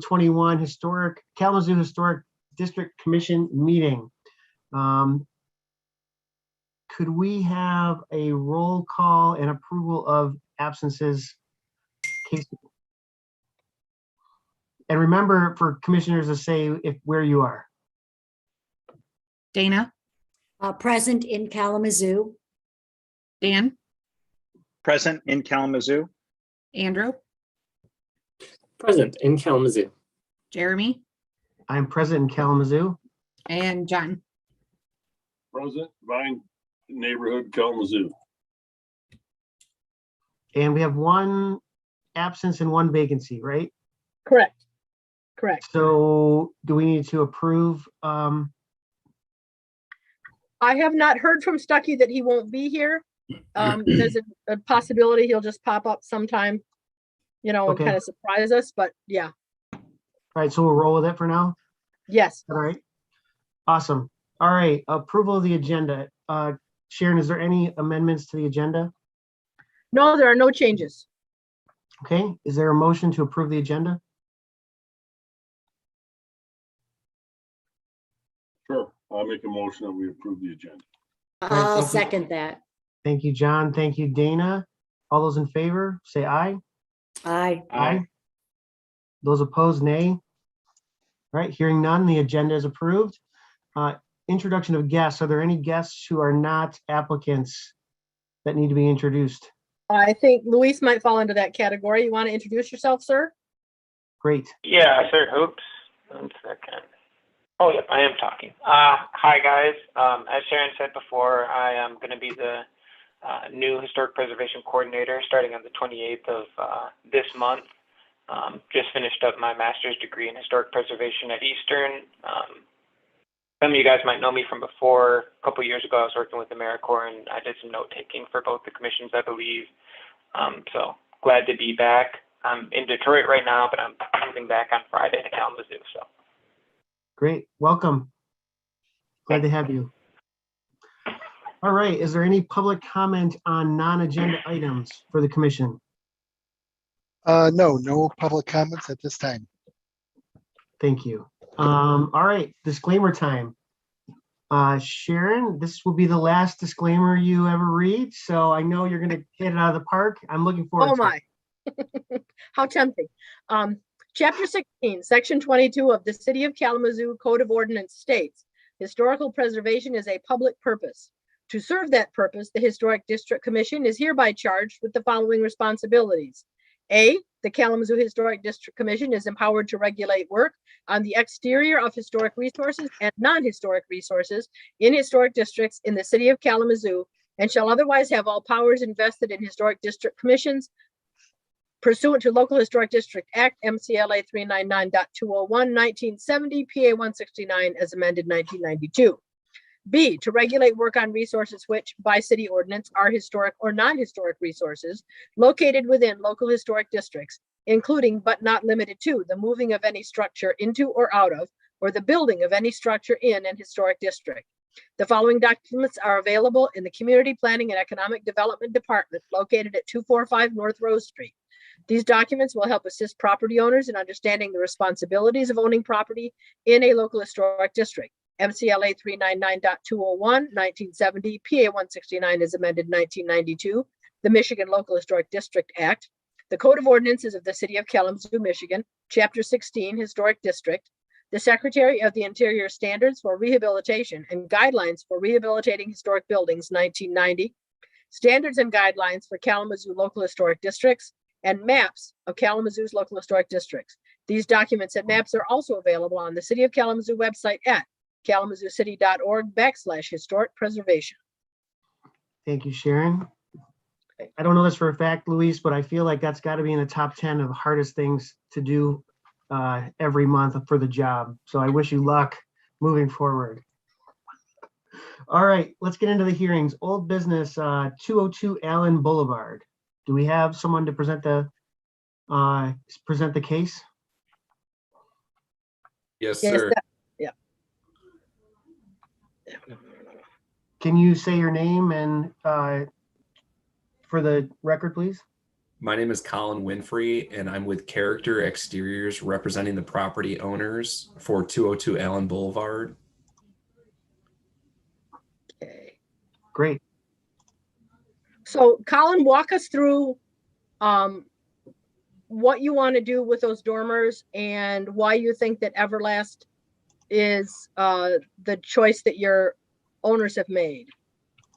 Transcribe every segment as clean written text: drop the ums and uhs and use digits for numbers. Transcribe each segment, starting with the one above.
21 Kalamazoo Historic District Commission meeting. Could we have a roll call and approval of absences? And remember for commissioners to say where you are. Dana. Present in Kalamazoo. Dan. Present in Kalamazoo. Andrew. Present in Kalamazoo. Jeremy. I'm present in Kalamazoo. And John. Present, Vine Neighborhood, Kalamazoo. And we have one absence and one vacancy, right? Correct. So do we need to approve? I have not heard from Stuckey that he won't be here. There's a possibility he'll just pop up sometime, and Okay. kind of surprise us, but yeah. All right, so we'll roll with it for now. Yes. All right. Awesome. All right, approval of the agenda. Sharon, is there any amendments to the agenda? No, there are no changes. Okay, is there a motion to approve the agenda? Sure, I'll make a motion that we approve the agenda. I'll second that. Thank you, John. Thank you, Dana. All those in favor, say aye. Aye. Aye. Those opposed, nay. All right, hearing none, the agenda is approved. Introduction of guests. Are there any guests who are not applicants that need to be introduced? I think Luis might fall into that category. You want to introduce yourself, sir? Great. Yeah, sure. Oops. 1 second. Oh, yep, I am talking. Hi, guys. As Sharon said before, I am going to be the new Historic Preservation Coordinator starting on the 28th of this month. Just finished up my master's degree in Historic Preservation at Eastern. Some of you guys might know me from before. A couple of years ago, I was working with AmeriCorps, and I did some note-taking for both the commissions, I believe. So glad to be back. I'm in Detroit right now, but I'm moving back on Friday to Kalamazoo. So Great. Welcome. Glad to have you. All right. Is there any public comment on non-agenda items for the commission? No public comments at this time. Thank you. All right. Disclaimer time. Sharon, this will be the last disclaimer you ever read. So I know you're going to hit it out of the park. I'm looking forward to it. Oh my. How tempting. Chapter 16, Section 22 of the City of Kalamazoo Code of Ordinance states, historical preservation is a public purpose. To serve that purpose, the Historic District Commission is hereby charged with the following responsibilities. A, the Kalamazoo Historic District Commission is empowered to regulate work on the exterior of historic resources and non-historic resources in historic districts in the City of Kalamazoo, and shall otherwise have all powers invested in historic district commissions pursuant to Local Historic District Act, MCLA 399.201, 1970, PA 169, as amended 1992. B, to regulate work on resources which, by city ordinance, are historic or non-historic resources located within local historic districts, including but not limited to the moving of any structure into or out of, or the building of any structure in an historic district. The following documents are available in the Community Planning and Economic Development Department located at 245 North Rose Street. These documents will help assist property owners in understanding the responsibilities of owning property in a local historic district. MCLA 399.201, 1970, PA 169 is amended 1992, the Michigan Local Historic District Act, the Code of Ordinances of the City of Kalamazoo, Michigan, Chapter 16, Historic District, the Secretary of the Interior Standards for Rehabilitation and Guidelines for Rehabilitating Historic Buildings, 1990, Standards and Guidelines for Kalamazoo Local Historic Districts, and maps of Kalamazoo's local historic districts. These documents and maps are also available on the City of Kalamazoo website at kalamazooCity.org/historic preservation. Thank you, Sharon. I don't know this for a fact, Luis, but I feel like that's got to be in the top 10 of the hardest things to do every month for the job. So I wish you luck moving forward. All right, let's get into the hearings. Old business, 202 Allen Boulevard. Do we have someone to present the case? Yes, Yes, sir. yeah. Can you say your name and for the record, please? My name is Colin Winfrey, and I'm with Character Exteriors representing the property owners for 202 Allen Boulevard. Okay. Great. So Colin, walk us through what you want to do with those dormers and why you think that Everlast is the choice that your owners have made.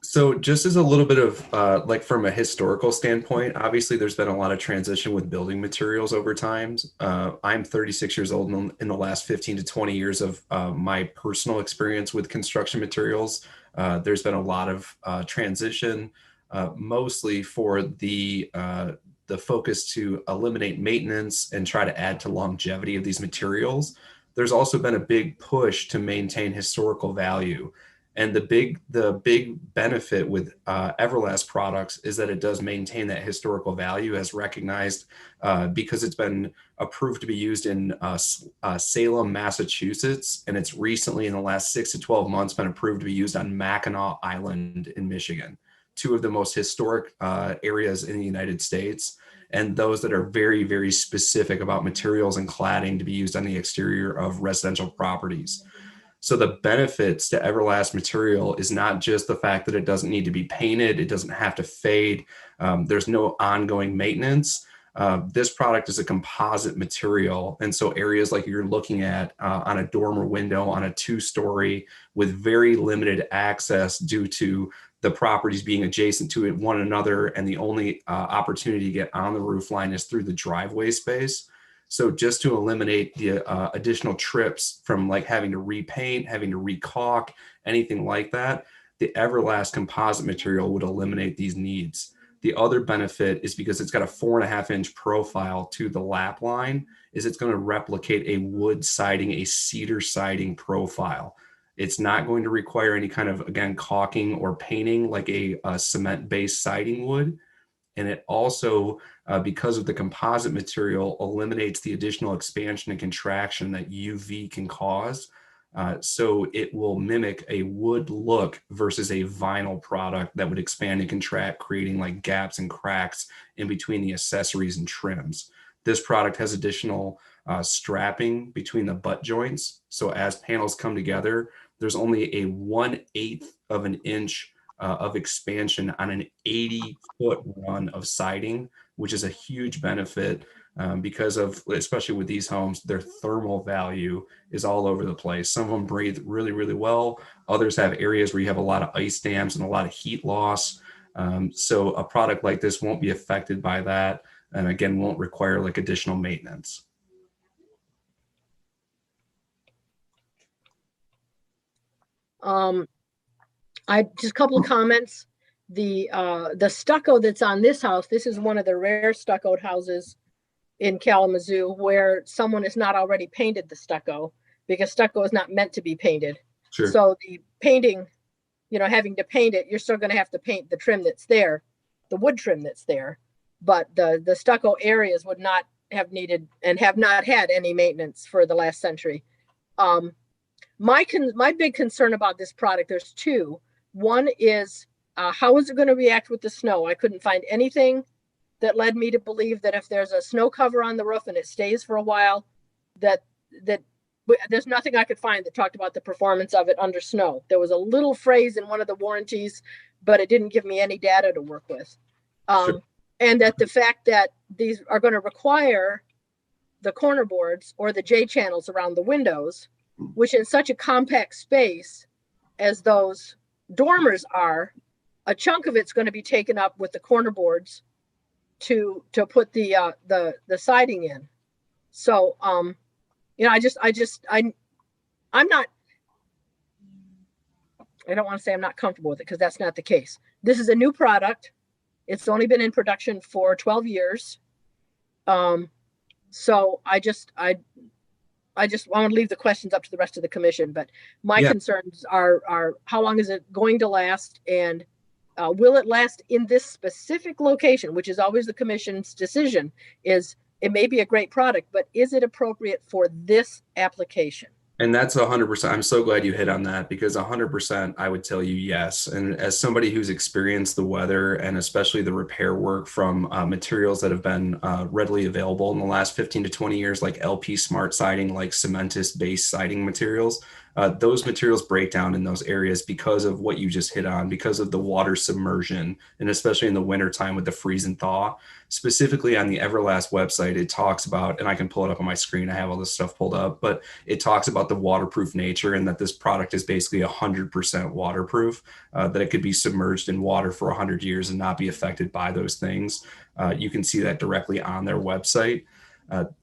So just as a little bit of like from a historical standpoint, obviously there's been a lot of transition with building materials over time. I'm 36 years old, and in the last 15 to 20 years of my personal experience with construction materials, there's been a lot of transition, mostly for the focus to eliminate maintenance and try to add to longevity of these materials. There's also been a big push to maintain historical value. And the big benefit with Everlast products is that it does maintain that historical value, as recognized because it's been approved to be used in Salem, Massachusetts, and it's recently in the last 6 to 12 months been approved to be used on Mackinac Island in Michigan, two of the most historic areas in the United States, and those that are very, very specific about materials and cladding to be used on the exterior of residential properties. So the benefits to Everlast material is not just the fact that it doesn't need to be painted, it doesn't have to fade, there's no ongoing maintenance. This product is a composite material. And so areas like you're looking at on a dormer window on a 2-story with very limited access due to the properties being adjacent to one another, and the only opportunity to get on the roof line is through the driveway space. So just to eliminate the additional trips from like having to repaint, having to recaulk, anything like that, the Everlast composite material would eliminate these needs. The other benefit is because it's got a 4.5-inch profile to the lap line, is it's going to replicate a wood siding, a cedar siding profile. It's not going to require any kind of, again, caulking or painting like a cement-based siding would. And it also, because of the composite material, eliminates the additional expansion and contraction that UV can cause. So it will mimic a wood look versus a vinyl product that would expand and contract, creating like gaps and cracks in between the accessories and trims. This product has additional strapping between the butt joints. So as panels come together, there's only a 1/8 of an inch of expansion on an 80-foot run of siding, which is a huge benefit because of, especially with these homes, their thermal value is all over the place. Some of them breathe really, really well. Others have areas where you have a lot of ice dams and a lot of heat loss. So a product like this won't be affected by that. And again, won't require like additional maintenance. I just a couple of comments. The stucco that's on this house, this is one of the rare stuccoed houses in Kalamazoo where someone has not already painted the stucco, because stucco is not meant to be painted. Sure. So the painting, having to paint it, you're still going to have to paint the trim that's there, the wood trim that's there. But the stucco areas would not have needed and have not had any maintenance for the last century. My big concern about this product, there's two. One is how is it going to react with the snow? I couldn't find anything that led me to believe that if there's a snow cover on the roof and it stays for a while, that there's nothing I could find that talked about the performance of it under snow. There was a little phrase in one of the warranties, but it didn't give me any data to work with. Sure. And that the fact that these are going to require the corner boards or the J channels around the windows, which in such a compact space as those dormers are, a chunk of it's going to be taken up with the corner boards to put the siding in. So, I'm not, I don't want to say I'm not comfortable with it, because that's not the case. This is a new product. It's only been in production for 12 years. So I just want to leave the questions up to the rest of the commission, but my concerns are how long is it going to last, and will it last in this specific location, which is always the commission's decision. Is it may be a great product, but is it appropriate for this application? And that's 100%. I'm so glad you hit on that because 100% I would tell you yes. And as somebody who's experienced the weather and especially the repair work from materials that have been readily available in the last 15 to 20 years, like LP smart siding, like cementous based siding materials, those materials break down in those areas because of what you just hit on, because of the water submersion, and especially in the wintertime with the freeze and thaw. Specifically on the Everlast website, it talks about, and I can pull it up on my screen, I have all this stuff pulled up, but it talks about the waterproof nature and that this product is basically 100% waterproof, that it could be submerged in water for 100 years and not be affected by those things. You can see that directly on their website.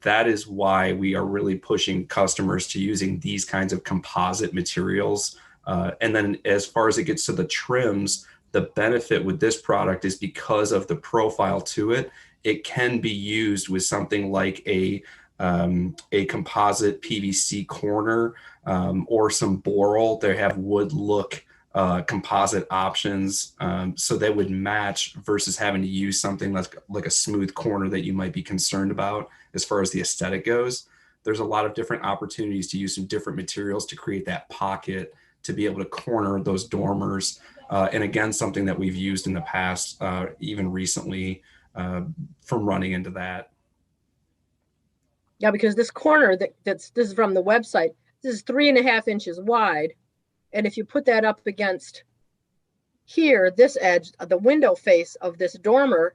That is why we are really pushing customers to using these kinds of composite materials. And then as far as it gets to the trims, the benefit with this product is because of the profile to it, it can be used with something like a composite PVC corner or some boral. They have wood look composite options, so they would match versus having to use something like a smooth corner that you might be concerned about as far as the aesthetic goes. There's a lot of different opportunities to use some different materials to create that pocket to be able to corner those dormers. And again, something that we've used in the past, even recently, from running into that. Yeah, because this corner this is from the website. This is 3.5 inches wide. And if you put that up against here, this edge, the window face of this dormer,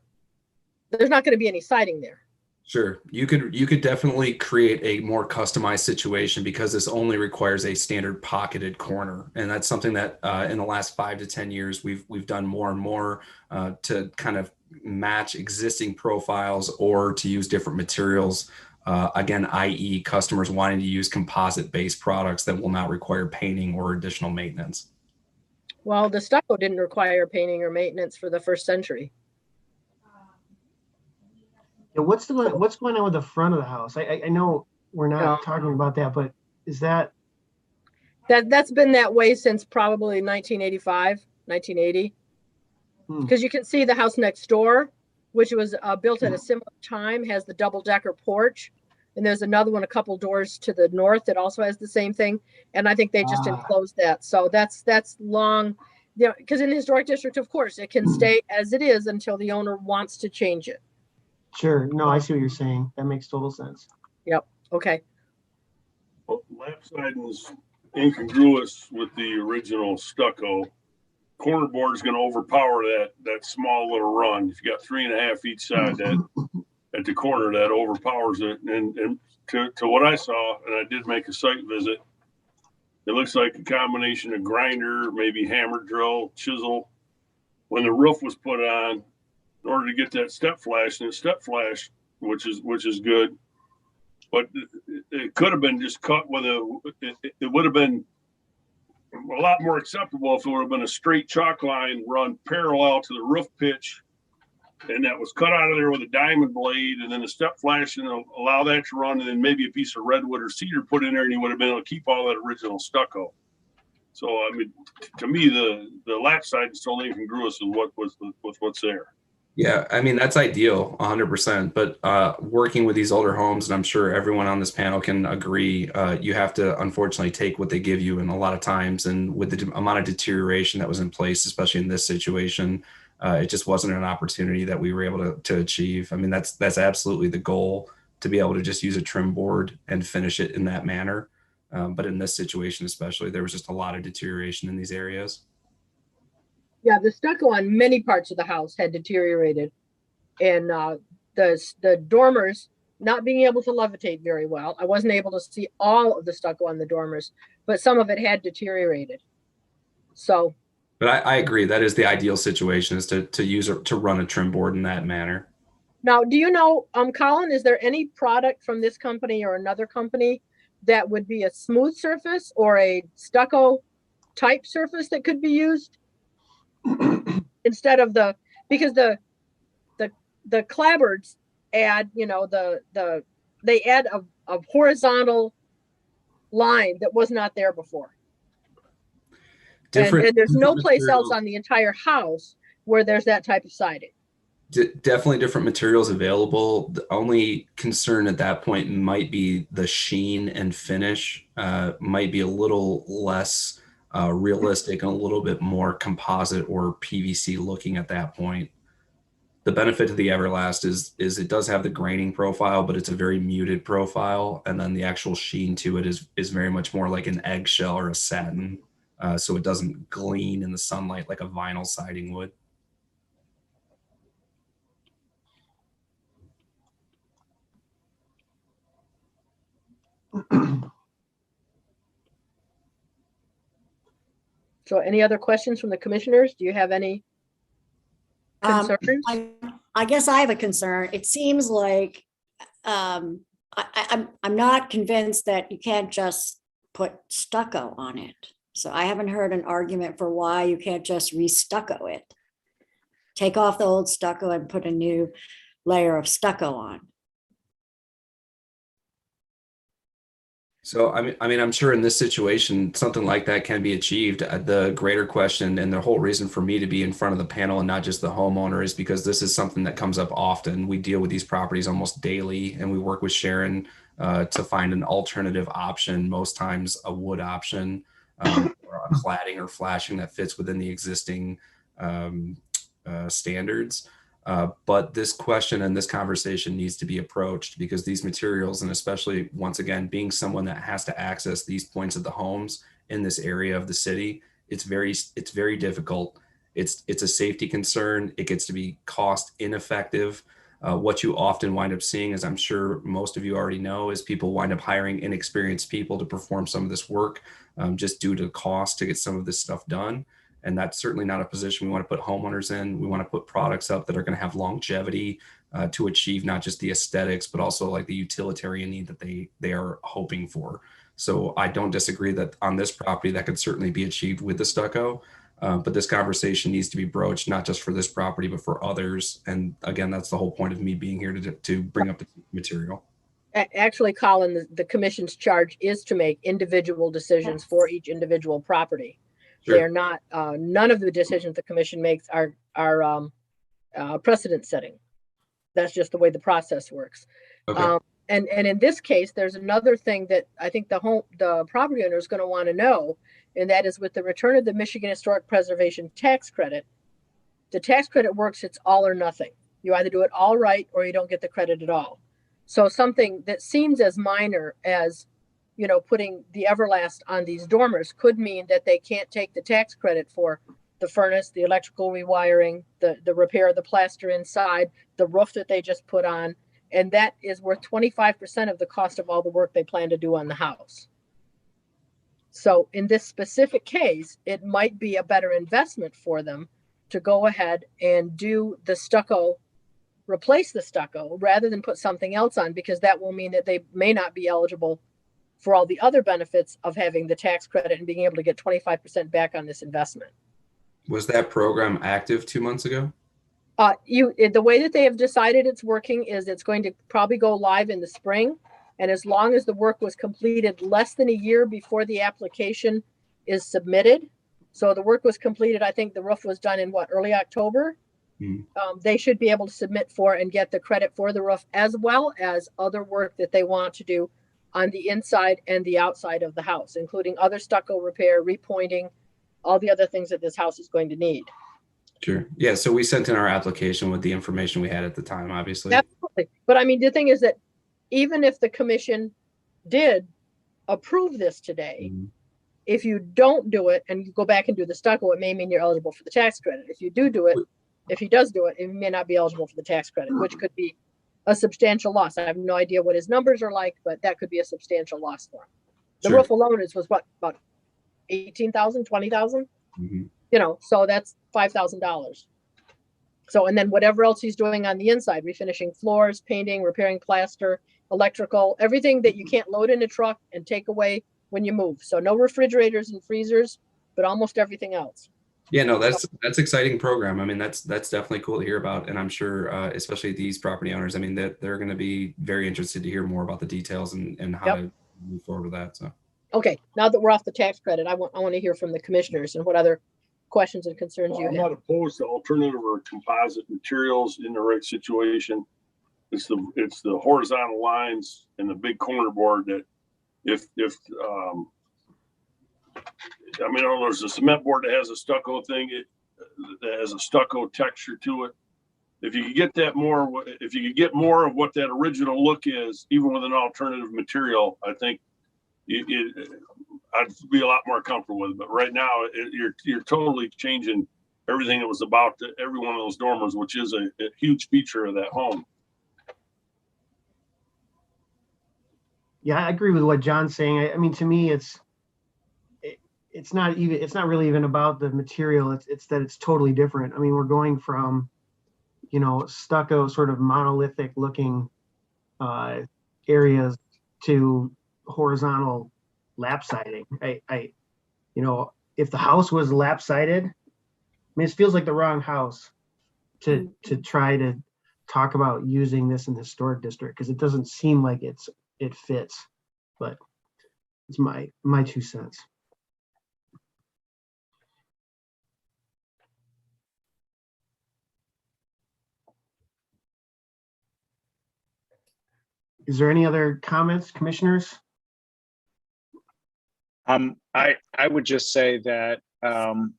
there's not going to be any siding there. Sure. You could definitely create a more customized situation because this only requires a standard pocketed corner. And that's something that in the last 5 to 10 years, we've done more and more to kind of match existing profiles or to use different materials. Again, i.e. customers wanting to use composite based products that will not require painting or additional maintenance. Well, the stucco didn't require painting or maintenance for the first century. Yeah, what's going on with the front of the house? I know we're not talking about that, but is that's been that way since probably 1985, 1980. Because you can see the house next door, which was built at a similar time, has the double-decker porch. And there's another one a couple doors to the north that also has the same thing. And I think they just enclosed that. So that's long, because in the historic district, of course, it can stay as it is until the owner wants to change it. Sure. No, I see what you're saying. That makes total sense. Yep. Okay. Well, lap siding is incongruous with the original stucco. Corner board is going to overpower that small little run. If you got 3.5 each side, that at the corner, that overpowers it. And to what I saw, and I did make a site visit, it looks like a combination of grinder, maybe hammer drill, chisel. When the roof was put on, in order to get that step flash, and it's step flash, which is good, but it could have been just cut with it would have been a lot more acceptable if it would have been a straight chalk line run parallel to the roof pitch, and that was cut out of there with a diamond blade, and then a step flash, and allow that to run, and then maybe a piece of redwood or cedar put in there, and you would have been able to keep all that original stucco. So I mean, to me, the lap side is totally incongruous with what's there. Yeah, I mean, that's ideal, 100%. But working with these older homes, and I'm sure everyone on this panel can agree, you have to unfortunately take what they give you. And a lot of times, and with the amount of deterioration that was in place, especially in this situation, it just wasn't an opportunity that we were able to achieve. I mean, that's absolutely the goal, to be able to just use a trim board and finish it in that manner. But in this situation, especially, there was just a lot of deterioration in these areas. Yeah, the stucco on many parts of the house had deteriorated, and the dormers not being able to levitate very well. I wasn't able to see all of the stucco on the dormers, but some of it had deteriorated. So, but I agree, that is the ideal situation, is to run a trim board in that manner. Now, do you know, Colin, is there any product from this company or another company that would be a smooth surface or a stucco type surface that could be used? Instead of because the clapboards add, they add a horizontal line that was not there before. And there's no place else on the entire house where there's that type of siding. Definitely different materials available. The only concern at that point might be the sheen and finish might be a little less realistic and a little bit more composite or PVC looking at that point. The benefit to the Everlast is it does have the graining profile, but it's a very muted profile, and then the actual sheen to it is very much more like an eggshell or a satin, so it doesn't gleam in the sunlight like a vinyl siding would. So any other questions from the commissioners? Do you have any concerns? I guess I have a concern. It seems like I'm not convinced that you can't just put stucco on it. So I haven't heard an argument for why you can't just re-stucco it. Take off the old stucco and put a new layer of stucco on. So I'm sure in this situation, something like that can be achieved. The greater question and the whole reason for me to be in front of the panel and not just the homeowner is because this is something that comes up often. We deal with these properties almost daily, and we work with Sharon to find an alternative option, most times a wood option, or a cladding or flashing that fits within the existing standards. But this question and this conversation needs to be approached because these materials, and especially once again, being someone that has to access these points of the homes in this area of the city, it's very difficult. It's a safety concern. It gets to be cost ineffective. What you often wind up seeing, as I'm sure most of you already know, is people wind up hiring inexperienced people to perform some of this work just due to cost to get some of this stuff done. And that's certainly not a position we want to put homeowners in. We want to put products up that are going to have longevity to achieve not just the aesthetics, but also like the utilitarian need that they are hoping for. So I don't disagree that on this property that could certainly be achieved with the stucco. But this conversation needs to be broached, not just for this property, but for others. And again, that's the whole point of me being here to bring up the material. Actually, Colin, the commission's charge is to make individual decisions for each individual property. Sure. They're not, none of the decisions the commission makes are precedent setting. That's just the way the process works. Okay. And in this case, there's another thing that I think the property owner is going to want to know, and that is with the return of the Michigan Historic Preservation tax credit. The tax credit works, it's all or nothing. You either do it all right or you don't get the credit at all. So something that seems as minor as, you know, putting the Everlast on these dormers could mean that they can't take the tax credit for the furnace, the electrical rewiring, the repair of the plaster inside, the roof that they just put on. And that is worth 25% of the cost of all the work they plan to do on the house. So in this specific case, it might be a better investment for them to go ahead and do the stucco, replace the stucco rather than put something else on, because that will mean that they may not be eligible for all the other benefits of having the tax credit and being able to get 25% back on this investment. Was that program active 2 months ago? The way that they have decided it's working is it's going to probably go live in the spring. And as long as the work was completed less than a year before the application is submitted. So the work was completed, I think the roof was done in early October. They should be able to submit for and get the credit for the roof, as well as other work that they want to do on the inside and the outside of the house, including other stucco repair, repointing, all the other things that this house is going to need. Sure. Yeah. So we sent in our application with the information we had at the time, obviously. Absolutely. But I mean, the thing is that even if the commission did approve this today, if you don't do it and you go back and do the stucco, it may mean you're eligible for the tax credit. If you do it, if he does do it, it may not be eligible for the tax credit, which could be a substantial loss. I have no idea what his numbers are like, but that could be a substantial loss for him. The Sure. roof alone was what, about 18,000, 20,000? Mm-hmm. You know, so that's $5,000. So, and then whatever else he's doing on the inside, refinishing floors, painting, repairing plaster, electrical, everything that you can't load in a truck and take away when you move. So no refrigerators and freezers, but almost everything else. Yeah, no, that's exciting program. I mean, that's definitely cool to hear about. And I'm sure, especially these property owners, I mean, they're going to be very interested to hear more about the details and how to move forward with that. So. Okay, now that we're off the tax credit, I want to hear from the commissioners and what other questions and concerns you I'm have. not opposed to alternative or composite materials in the right situation. It's the horizontal lines and the big corner board that I mean, I know there's a cement board that has a stucco thing, that has a stucco texture to it. If you could get that more, if you could get more of what that original look is, even with an alternative material, I think I'd be a lot more comfortable with it. But right now, you're totally changing everything that was about every one of those dormers, which is a huge feature of that home. Yeah, I agree with what John's saying. I mean, to me, it's not really even about the material. It's that it's totally different. I mean, we're going from, stucco sort of monolithic looking areas to horizontal lap siding. If the house was lap sided, I mean, it feels like the wrong house to try to talk about using this in the historic district, because it doesn't seem like it fits. But it's my 2 cents. Is there any other comments, commissioners? I would just say that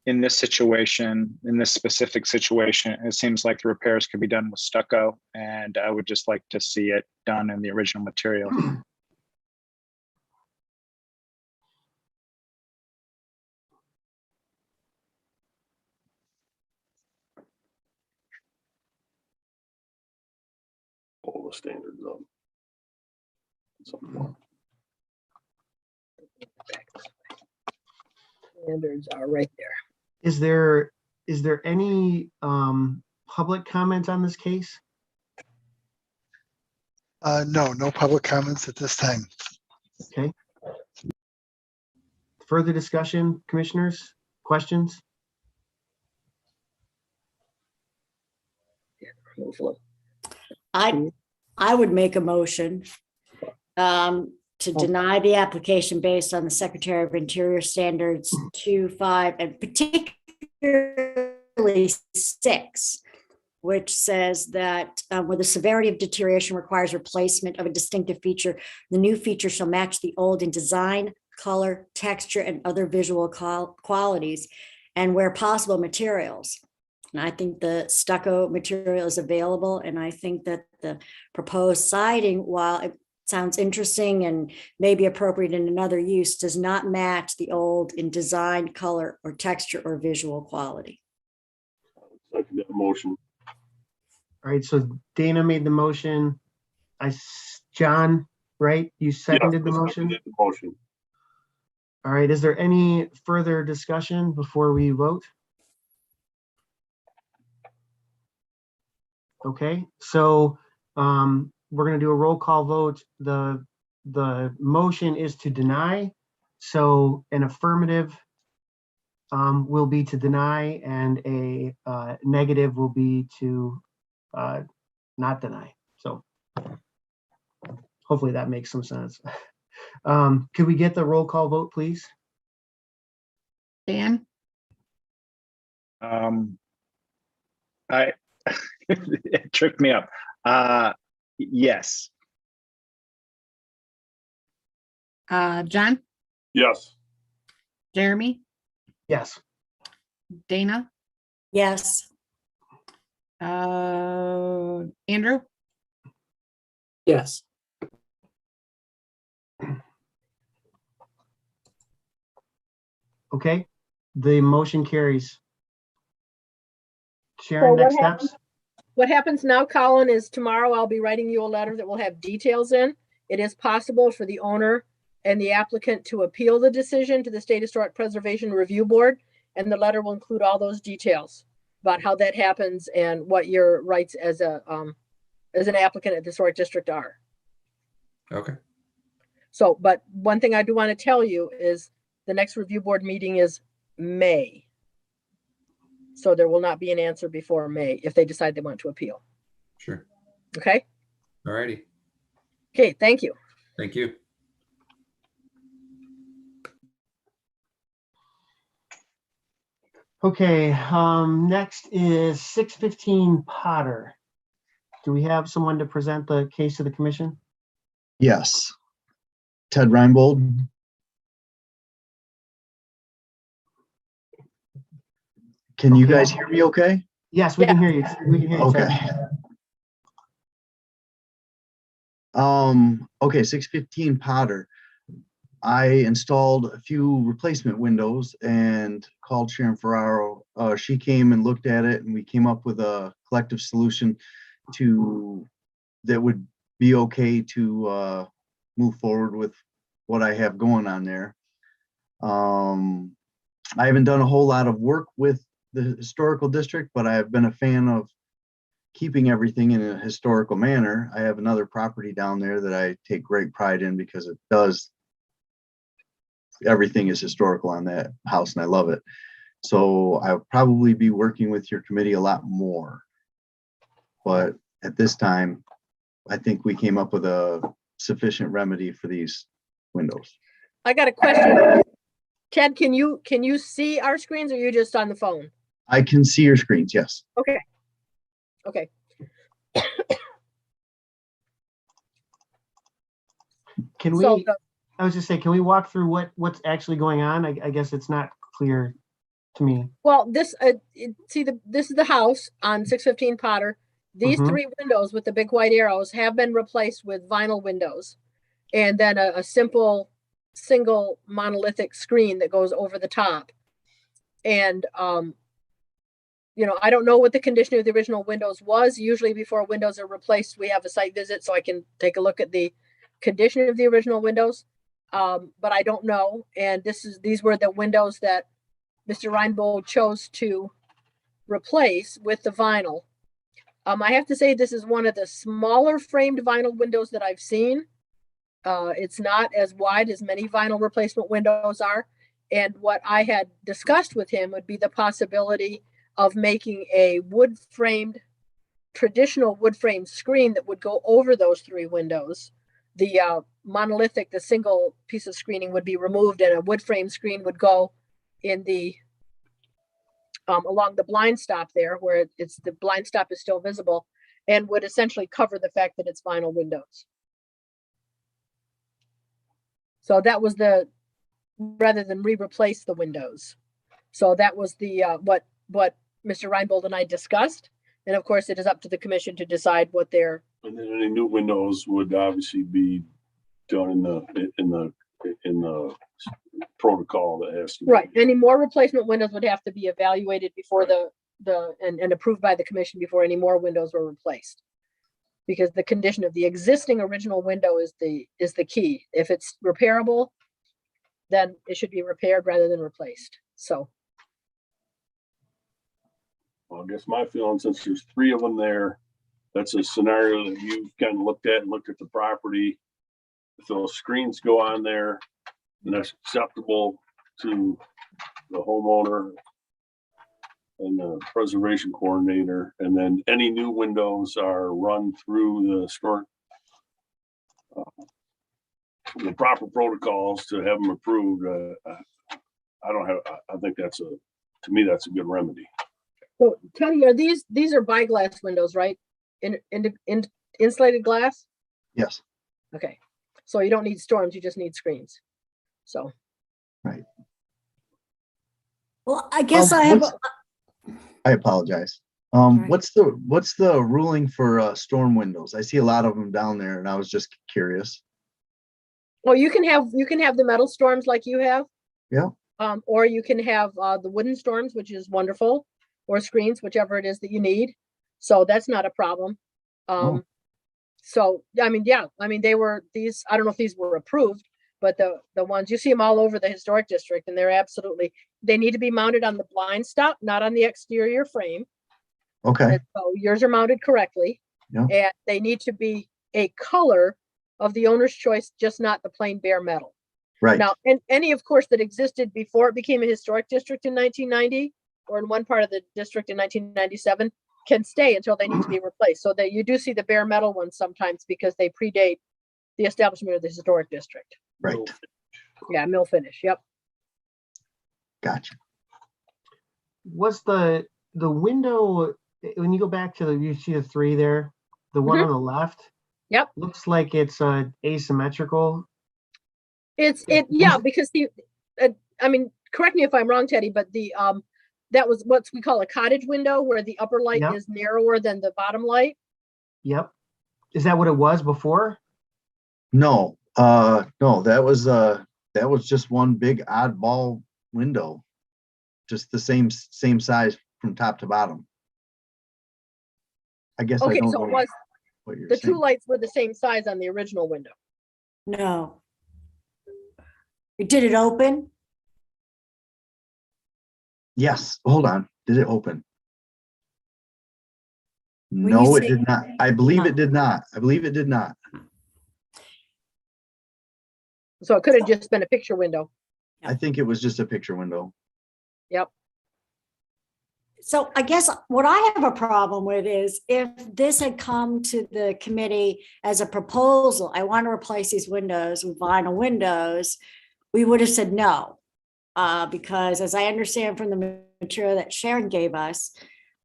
in this situation, in this specific situation, it seems like the repairs could be done with stucco, and I would just like to see it done in the original material. All the standards up. Standards are right there. Is there any public comment on this case? No public comments at this time. Okay. Further discussion, commissioners? Questions? I would make a motion to deny the application based on the Secretary of Interior Standards 2.5 and particularly 6, which says that where the severity of deterioration requires replacement of a distinctive feature, the new feature shall match the old in design, color, texture, and other visual qualities, and where possible, materials. And I think the stucco material is available, and I think that the proposed siding, while it sounds interesting and maybe appropriate in another use, does not match the old in design, color, or texture or visual quality. Second that motion. All right, so Dana made the motion. John, right? You seconded the motion? Seconded the motion. All right, is there any further discussion before we vote? Okay, so we're going to do a roll call vote. The motion is to deny. So an affirmative will be to deny, and a negative will be to not deny. So hopefully that makes some sense. Could we get the roll call vote, please? Dan, It tripped me up. Yes. John, Yes. Jeremy, Yes. Dana, Yes. Andrew, Yes. Okay, the motion carries. Sharon, next steps? What happens now, Colin, is tomorrow I'll be writing you a letter that will have details in. It is possible for the owner and the applicant to appeal the decision to the State Historic Preservation Review Board, and the letter will include all those details about how that happens and what your rights as an applicant at the Historic District are. Okay. So, but one thing I do want to tell you is the next review board meeting is May. So there will not be an answer before May if they decide they want to appeal. Sure. Okay. All righty. Okay. Thank you. Thank you. Okay, next is 615 Potter. Do we have someone to present the case to the commission? Yes. Ted Reinbold. Can you Okay. guys hear me okay? Yes, we can hear you. We can hear you, Okay. Ted. Okay, 615 Potter. I installed a few replacement windows and called Sharon Ferraro. She came and looked at it, and we came up with a collective solution that would be okay to move forward with what I have going on there. I haven't done a whole lot of work with the historical district, but I have been a fan of keeping everything in a historical manner. I have another property down there that I take great pride in because everything is historical on that house, and I love it. So I'll probably be working with your committee a lot more. But at this time, I think we came up with a sufficient remedy for these windows. I got a question. Ted, can you see our screens, or are you just on the phone? I can see your screens, yes. Okay. Okay. Can So we, I was just saying, can we walk through what's actually going on? I guess it's not clear to me. well, this this is the house on 615 Potter. These Mhm. three windows with the big white arrows have been replaced with vinyl windows, and then a simple single monolithic screen that goes over the top. And you know, I don't know what the condition of the original windows was. Usually before windows are replaced, we have a site visit so I can take a look at the condition of the original windows. But I don't know. And these were the windows that Mr. Reinbold chose to replace with the vinyl. I have to say this is one of the smaller framed vinyl windows that I've seen. It's not as wide as many vinyl replacement windows are. And what I had discussed with him would be the possibility of making a traditional wood framed screen that would go over those three windows. The monolithic, the single piece of screening would be removed, and a wood frame screen would go in the along the blind stop there, where the blind stop is still visible, and would essentially cover the fact that it's vinyl windows. So that was rather than replace the windows. So that was the what Mr. Reinbold and I discussed. And of course, it is up to the commission to decide what their. And then any new windows would obviously be done in the protocol that has to be. Right. Any more replacement windows would have to be evaluated before and approved by the commission before any more windows were replaced. Because the condition of the existing original window is the key. If it's repairable, then it should be repaired rather than replaced. So. Well, I guess my feeling, since there's three of them there, that's a scenario that you've kind of looked at the property. If those screens go on there, and that's acceptable to the homeowner and the preservation coordinator, and then any new windows are run through the store, the proper protocols to have them approved. I think to me, that's a good remedy. So Teddy, these are bi-glass windows, right? In insulated glass? Yes. Okay. So you don't need storms, you just need screens. So. Right. Well, I guess I have. I apologize. Right. What's the ruling for storm windows? I see a lot of them down there, and I was just curious. Well, you can have the metal storms like you have. Yeah. Or you can have the wooden storms, which is wonderful, or screens, whichever it is that you need. So that's not a problem. So I mean, yeah, I mean they were these. I don't know if these were approved, but the ones you see them all over the historic district, and they need to be mounted on the blind stop, not on the exterior frame. Okay. And so yours are mounted correctly. Yeah. And they need to be a color of the owner's choice, just not the plain bare metal. Right. Now, and any, of course, that existed before it became a historic district in 1990, or in one part of the district in 1997, can stay until they need to be replaced. So that you do see the bare metal ones sometimes because they predate the establishment of the historic district. Right. Yeah, mill finish. Yep. Gotcha. Was the window, when you go back to you see the three there, the one Mhm. on the left? Yep. Looks like it's asymmetrical. Yeah, because I mean, correct me if I'm wrong, Teddy, but that was what we call a cottage window where the upper light Yep. is narrower than the bottom light. Yep. Is that what it was before? No, no, that was just one big oddball window. Just the same size from top to bottom. I guess I Okay, don't so know it was, what you're the two saying. lights were the same size on the original window. No. Did it open? Yes, hold on. Did it open? When you No, it say- did not. I believe No. it did not. I believe it did not. So it could have just been a picture window. I think it was just a picture window. Yep. So I guess what I have a problem with is if this had come to the committee as a proposal, I want to replace these windows with vinyl windows, we would have said no. Because as I understand from the material that Sharon gave us,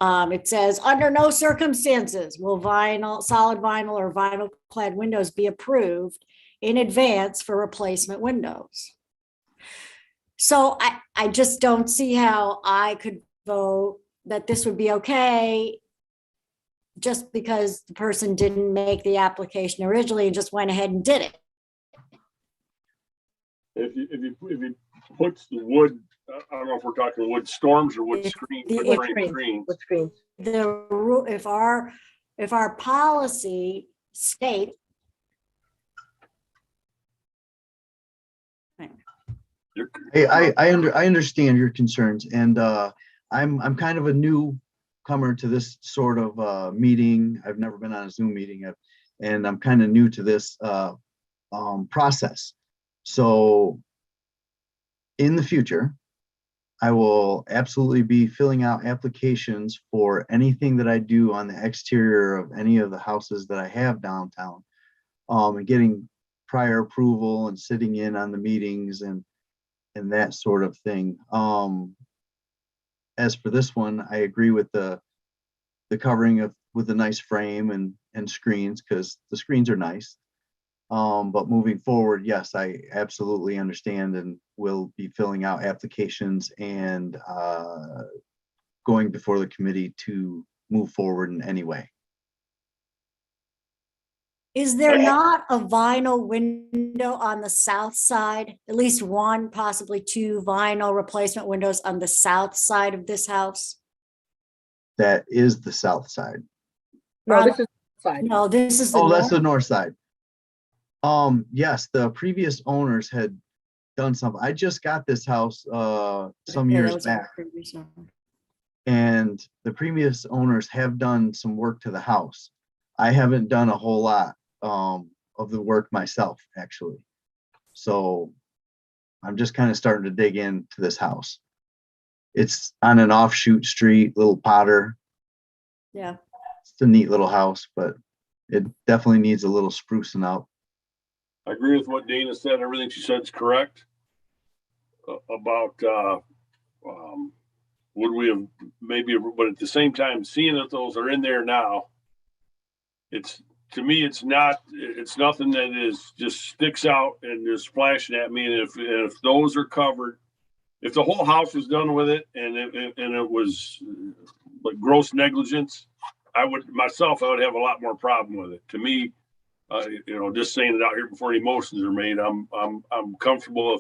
it says, under no circumstances will solid vinyl or vinyl clad windows be approved in advance for replacement windows. So I just don't see how I could vote that this would be okay just because the person didn't make the application originally and just went ahead and did it. If you put the wood, I don't know if we're talking wood storms or wood screen, The- wood Wood frame screens. With screens. If our policy state. Hey, I understand your concerns, and I'm kind of a newcomer to this sort of meeting. I've never been on a Zoom meeting, and I'm kind of new to this process. So in the future, I will absolutely be filling out applications for anything that I do on the exterior of any of the houses that I have downtown, and getting prior approval and sitting in on the meetings and that sort of thing. As for this one, I agree with the covering with a nice frame and screens, because the screens are nice. But moving forward, yes, I absolutely understand and will be filling out applications and going before the committee to move forward in any way. Is there not a vinyl window on the south side? At least one, possibly two vinyl replacement windows on the south side of this house? That is the south side. No, this is side. No, this is the Oh, that's north. the north side. Yes, the previous owners had done something. I just got this house some Yeah, that years was our back, previous owner. and the previous owners have done some work to the house. I haven't done a whole lot of the work myself, actually. So I'm just kind of starting to dig into this house. It's on an offshoot street, little Potter. Yeah. It's a neat little house, but it definitely needs a little sprucing up. I agree with what Dana said. Everything she said is correct about would we have maybe, but at the same time, seeing that those are in there now, it's, to me, it's nothing that is just sticks out and is flashing at me. And if those are covered, if the whole house was done with it and it was like gross negligence, I would have a lot more problem with it. To me, just saying it out here before any motions are made, I'm comfortable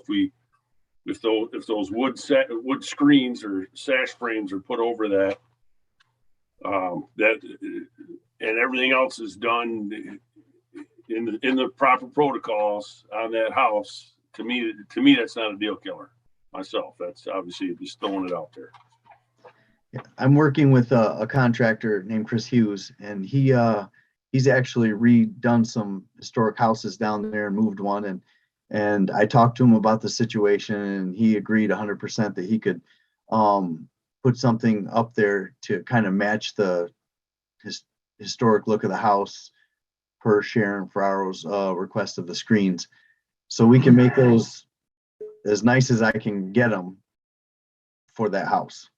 if those wood screens or sash frames are put over that, and everything else is done in the proper protocols on that house. To me, that's not a deal killer. Myself, that's obviously just throwing it out there. I'm working with a contractor named Chris Hughes, and he's actually redone some historic houses down there and moved one. And I talked to him about the situation, and he agreed 100% that he could put something up there to kind of match the historic look of the house per Sharon Ferraro's request of the screens. So we can make those as nice as I can get them for that house.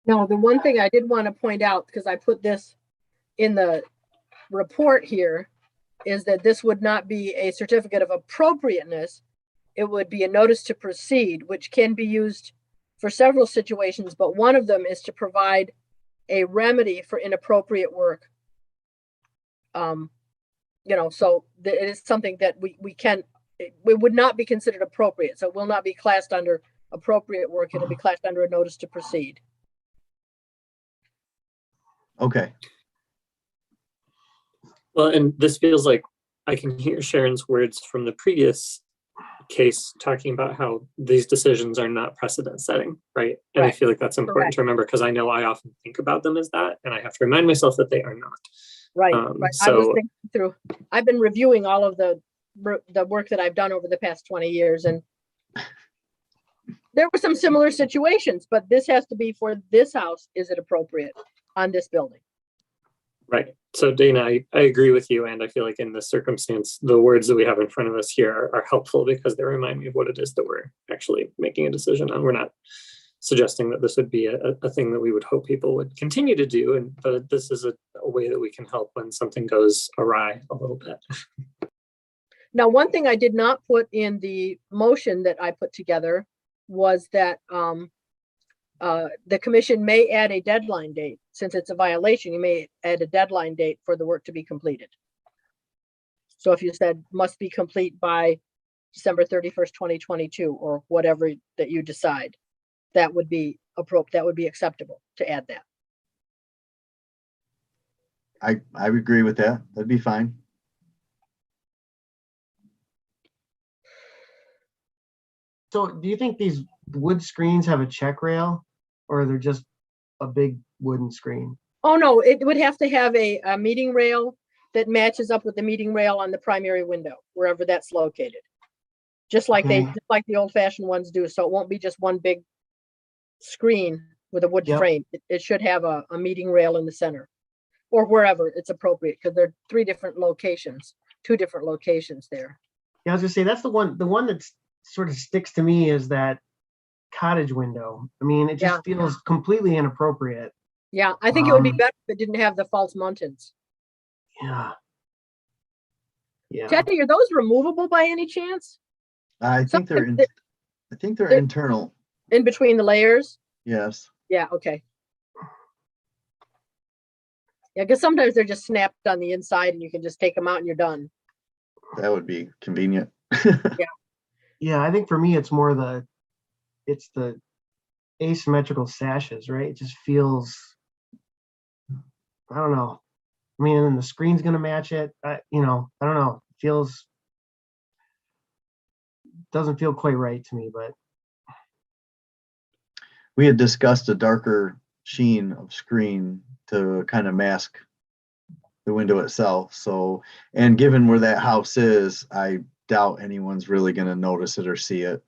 No, the one thing I did want to point out, because I put this in the report here, is that this would not be a certificate of appropriateness. It would be a notice to proceed, which can be used for several situations, but one of them is to provide a remedy for inappropriate work. So it is something that we would not be considered appropriate. So it will not be classed under appropriate work. It'll be classed under a notice to proceed. Okay. Well, and this feels like I can hear Sharon's words from the previous case talking about how these decisions are not precedent setting, right? And I feel like that's important to remember, because I know I often think about them as that, and I have to remind myself that they are not. Right. I was thinking through, I've been reviewing all of the work that I've done over the past 20 years, and there were some similar situations, but this has to be for this house. Is it appropriate on this building? Right. So Dana, I agree with you. And I feel like in this circumstance, the words that we have in front of us here are helpful, because they remind me of what it is that we're actually making a decision on. We're not suggesting that this would be a thing that we would hope people would continue to do. But this is a way that we can help when something goes awry a little bit. Now, one thing I did not put in the motion that I put together was that the commission may add a deadline date. Since it's a violation, you may add a deadline date for the work to be completed. So if you said must be complete by December 31st, 2022, or whatever that you decide, that would be appropriate. That would be acceptable to add that. I would agree with that. That'd be fine. So do you think these wood screens have a check rail, or they're just a big wooden screen? Oh, no, it would have to have a meeting rail that matches up with the meeting rail on the primary window, wherever that's located. Just like just like the old fashioned ones do. So it won't be just one big screen with a wood frame. It should have a meeting rail in the center, or wherever it's appropriate, because there are two different locations there. Yeah, I was gonna say, that's the one that's sort of sticks to me, is that cottage window. I mean, it just feels completely inappropriate. Yeah, I think it would be better if it didn't have the false muntins. Yeah. Teddy, are those removable by any chance? I think they're internal. In between the layers? Yes. Yeah, okay. Yeah, because sometimes they're just snapped on the inside and you can just take them out and you're done. That would be convenient. Yeah, I think for me it's more the asymmetrical sashes, right? It just feels, I don't know. I mean, and the screen's gonna match it. I don't know. It doesn't feel quite right to me, but we had discussed a darker sheen of screen to kind of mask the window itself. So, and given where that house is, I doubt anyone's really going to notice it or see it.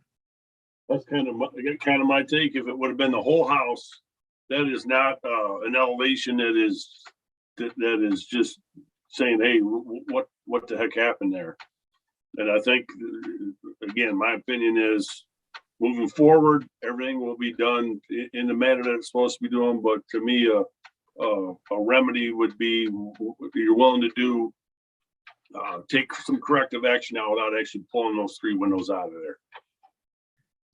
That's kind of my take. If it would have been the whole house, that is not an elevation that is just saying, hey, what the heck happened there? And I think, again, my opinion is, moving forward, everything will be done in the manner that it's supposed to be done. But to me, a remedy would be, you're willing to do, take some corrective action now without actually pulling those 3 windows out of there.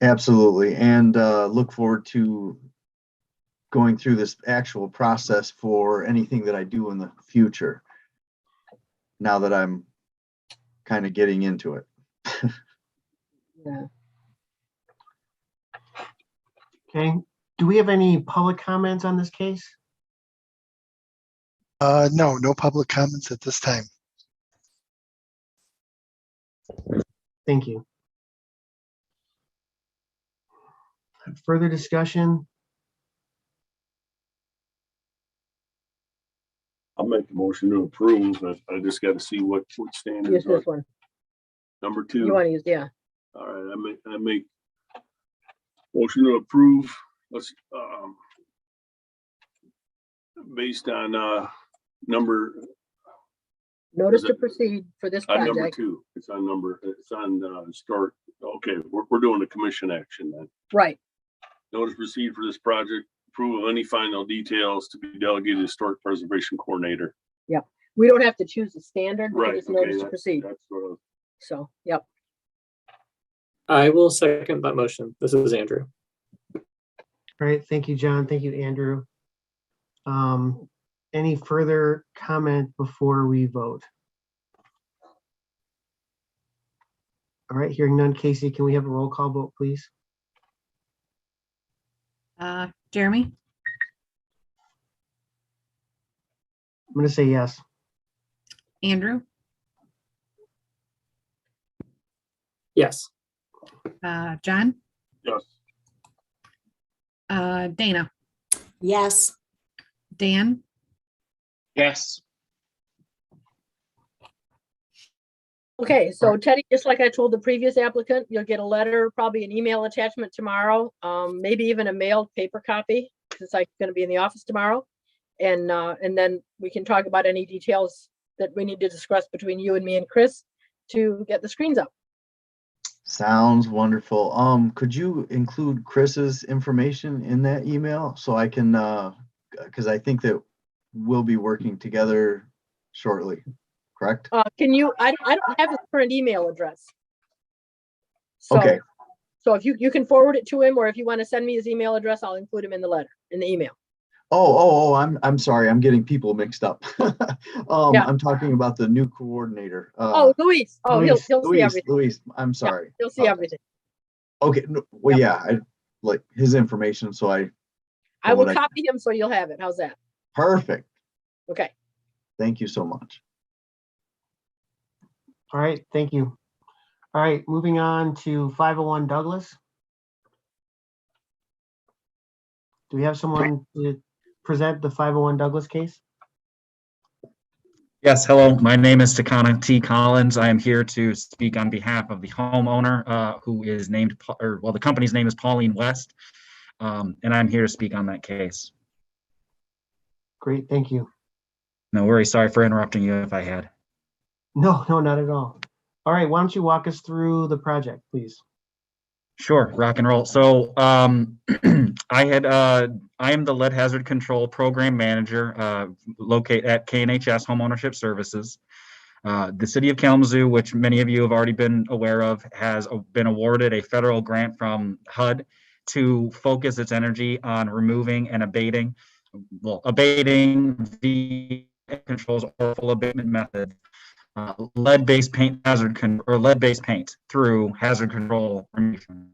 Absolutely. And look forward to going through this actual process for anything that I do in the future, now that I'm kind of getting into it. Yeah. okay. Do we have any public comments on this case? No public comments at this time. Thank you. Further discussion? I'll make the motion to approve. I just got to see what standards Use are. this one. Number 2. You want to use, yeah. All right, I make motion to approve. Let's based on Notice to proceed for this on number project. 2. It's on start. Okay, we're doing the commission action then. Right. Notice to proceed for this project approve of any final details to be delegated to historic preservation coordinator. We don't have to choose a standard, but Right, just okay, notice to that's, proceed. that's what I was. So, yep. I will second that motion. This is Andrew. All right, thank you, John. Thank you, Andrew. Any further comment before we vote? All right, hearing none. Casey, can we have a roll call vote, please? Jeremy, I'm going to say yes. Andrew, Yes. John, Yes. Dana, Yes, Dan, Yes. Okay, so Teddy, just like I told the previous applicant, you'll get a letter, probably an email attachment tomorrow, maybe even a mailed paper copy, since I'm gonna be in the office tomorrow. And then we can talk about any details that we need to discuss between you and me and Chris to get the screens up. Sounds wonderful. Could you include Chris's information in that email so I can, because I think that we'll be working together shortly, correct? Can you, I don't have his current email address. So, Okay. so if you can forward it to him, or if you want to send me his email address, I'll include him in the letter, in the email. I'm sorry. I'm getting people mixed up. Yeah. I'm talking about the new coordinator. Oh, Luis. Oh, he'll see everything. Luis, I'm sorry. He'll see everything. Okay. Well, Yep. yeah, I like his information. So I will what I- copy him so you'll have it. How's that? perfect. Okay. Thank you so much. All right, thank you. All right, moving on to 501 Douglas. Do we have someone to present the 501 Douglas case? Yes, hello. My name is Takana T. Collins. I am here to speak on behalf of the homeowner who is named, the company's name is Pauline West, and I'm here to speak on that case. Great, thank you. No worries. Sorry for interrupting you if I had. No, not at all. All right, why don't you walk us through the project, please? Sure, rock and roll. So I am the lead hazard control program manager located at KNHS Homeownership Services. The city of Kalamazoo, which many of you have already been aware of, has been awarded a federal grant from HUD to focus its energy on removing and abating the controls or full abatement method. Lead-based paint lead-based paint through hazard control remediation.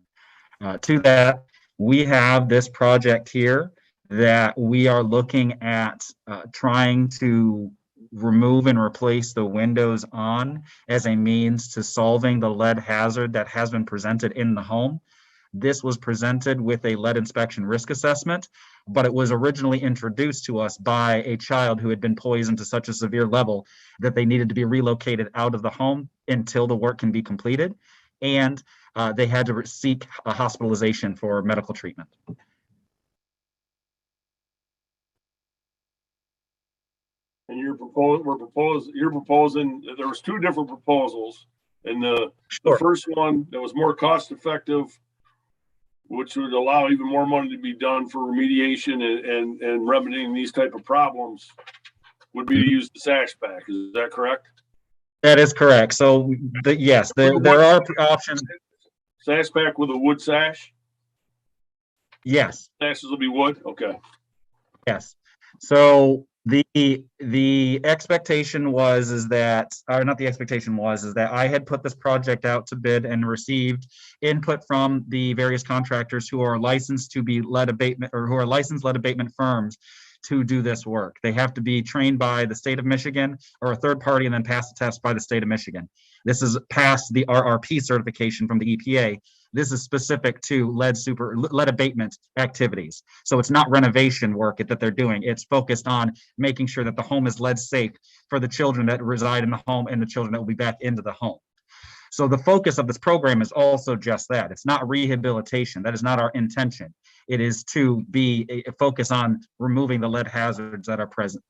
To that, we have this project here that we are looking at trying to remove and replace the windows on as a means to solving the lead hazard that has been presented in the home. This was presented with a lead inspection risk assessment, but it was originally introduced to us by a child who had been poisoned to such a severe level that they needed to be relocated out of the home until the work can be completed. And they had to seek a hospitalization for medical treatment. And you're proposing, there was two different proposals. And the first one that was more cost effective, which would allow even more money to be done for remediation and remedying these type of problems, would be to use the Sash pack. Is that correct? That is correct. So yes, there are options. Sash pack with a wood sash? Yes. Sashes will be wood? Okay. Yes. So the expectation was that I had put this project out to bid and received input from the various contractors who are licensed to be lead abatement, or who are licensed lead abatement firms to do this work. They have to be trained by the state of Michigan or a third party and then pass the test by the state of Michigan. This is past the RRP certification from the EPA. This is specific to lead abatement activities. So it's not renovation work that they're doing. It's focused on making sure that the home is lead safe for the children that reside in the home and the children that will be back into the home. So the focus of this program is also just that. It's not rehabilitation. That is not our intention. It is to be a focus on removing the lead hazards that are present.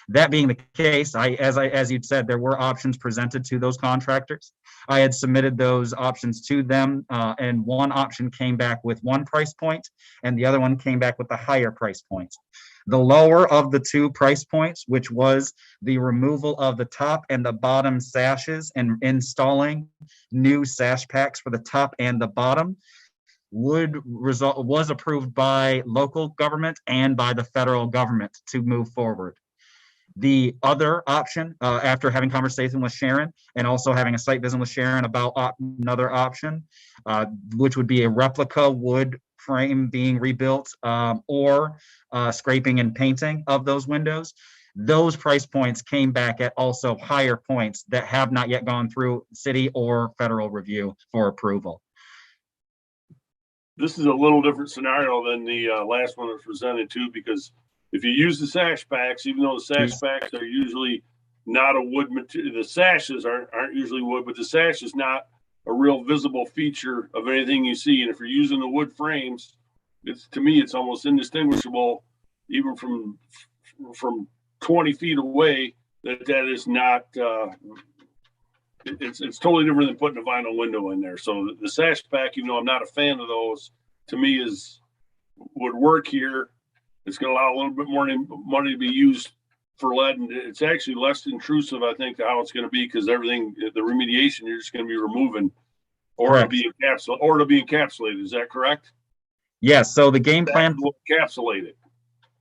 That being the case, as you'd said, there were options presented to those contractors. I had submitted those options to them, and one option came back with one price point, and the other one came back with the higher price point. The lower of the two price points, which was the removal of the top and the bottom sashes and installing new sash packs for the top and the bottom, was approved by local government and by the federal government to move forward. The other option, after having conversation with Sharon and also having a site visit with Sharon about another option, which would be a replica wood frame being rebuilt, or scraping and painting of those windows. Those price points came back at also higher points that have not yet gone through city or federal review for approval. This is a little different scenario than the last one that was presented too, because if you use the sash packs, even though the sash packs are usually not a wood material, the sashes aren't usually wood, but the sash is not a real visible feature of anything you see. And if you're using the wood frames, to me, it's almost indistinguishable, even from 20 feet away, that is not, it's totally different than putting a vinyl window in there. So the sash pack, even though I'm not a fan of those, to me would work here. It's going to allow a little bit more money to be used for lead, and it's actually less intrusive, I think, to how it's going to be, because everything, the remediation, you're just going to be removing, or it'll be encapsulated. Is that correct? Yes. So the game plan will encapsulate it.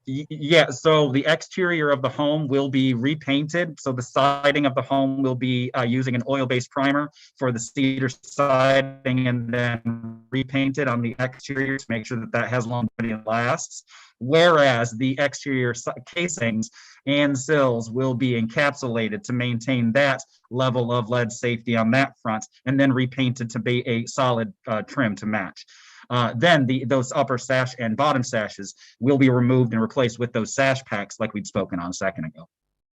Yeah, so the exterior of the home will be repainted. So the siding of the home will be using an oil-based primer for the cedar siding, and then repainted on the exterior to make sure that has longevity and lasts. Whereas the exterior casings and sills will be encapsulated to maintain that level of lead safety on that front, and then repainted to be a solid trim to match. Then those upper sash and bottom sashes will be removed and replaced with those sash packs like we'd spoken on a second ago.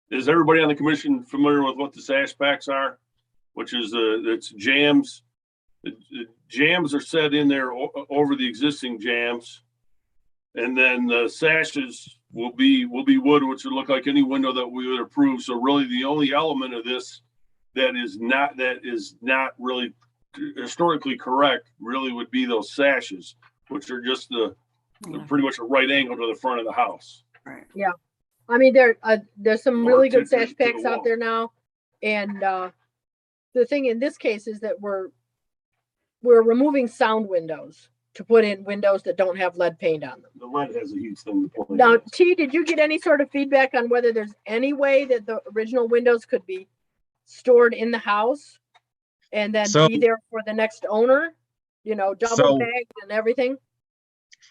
Is everybody on the commission familiar with what the sash packs are? Which is it's jams. The jams are set in there over the existing jams, and then the sashes will be wood, which would look like any window that we would approve. So really, the only element of this that is not really historically correct really would be those sashes, which are just pretty much a right angle to the front of the house. Right. Yeah. I mean, there's some really good sash packs out there now. And the thing in this case is that we're removing sound windows to put in windows that don't have lead paint on them. The lead has a huge thing to play. Now, T, did you get any sort of feedback on whether there's any way that the original windows could be stored in the house and then be there for the next owner, double bagged and everything?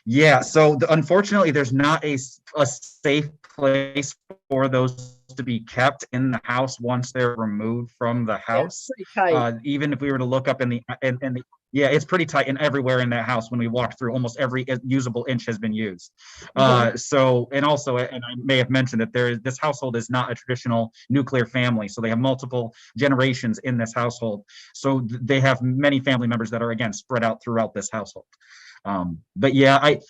Yeah, so unfortunately, there's not a safe place for those to be kept in the house once they're removed from the house. Yeah, pretty tight. Even if we were to look up yeah, it's pretty tight, and everywhere in that house, when we walk through, almost every usable inch has been used. So, and also, and I may have mentioned that this household is not a traditional nuclear family. So they have multiple generations in this household. So they have many family members that are, again, spread out throughout this household. But yeah, I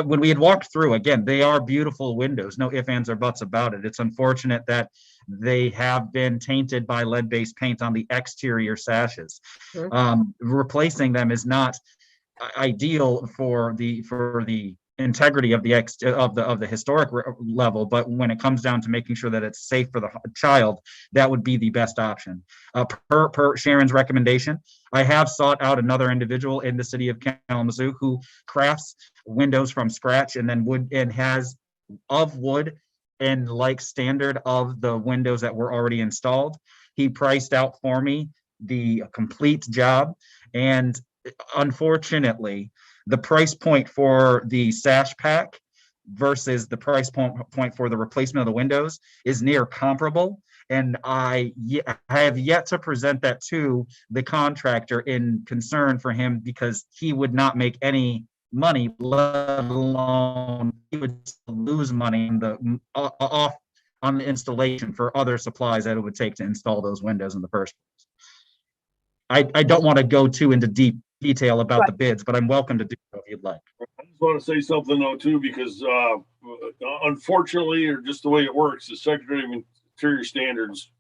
when we had walked through, again, they are beautiful windows, no ifs, ands, or buts about it. It's unfortunate that they have been tainted by lead-based paint on the exterior sashes. Replacing them is not ideal for the integrity of the historic level, but when it comes down to making sure that it's safe for the child, that would be the best option. Per Sharon's recommendation, I have sought out another individual in the city of Kalamazoo who crafts windows from scratch and then has wood and like standard of the windows that were already installed. He priced out for me the complete job, and unfortunately, the price point for the sash pack versus the price point for the replacement of the windows is near comparable. And I have yet to present that to the contractor in concern for him, because he would not make any money, let alone he would lose money on the installation for other supplies that it would take to install those windows in the first place. I don't want to go too into deep detail about the bids, but I'm welcome to do so if you'd like. I just want to say something though too, because unfortunately, or just the way it works, the Secretary of Interior Standards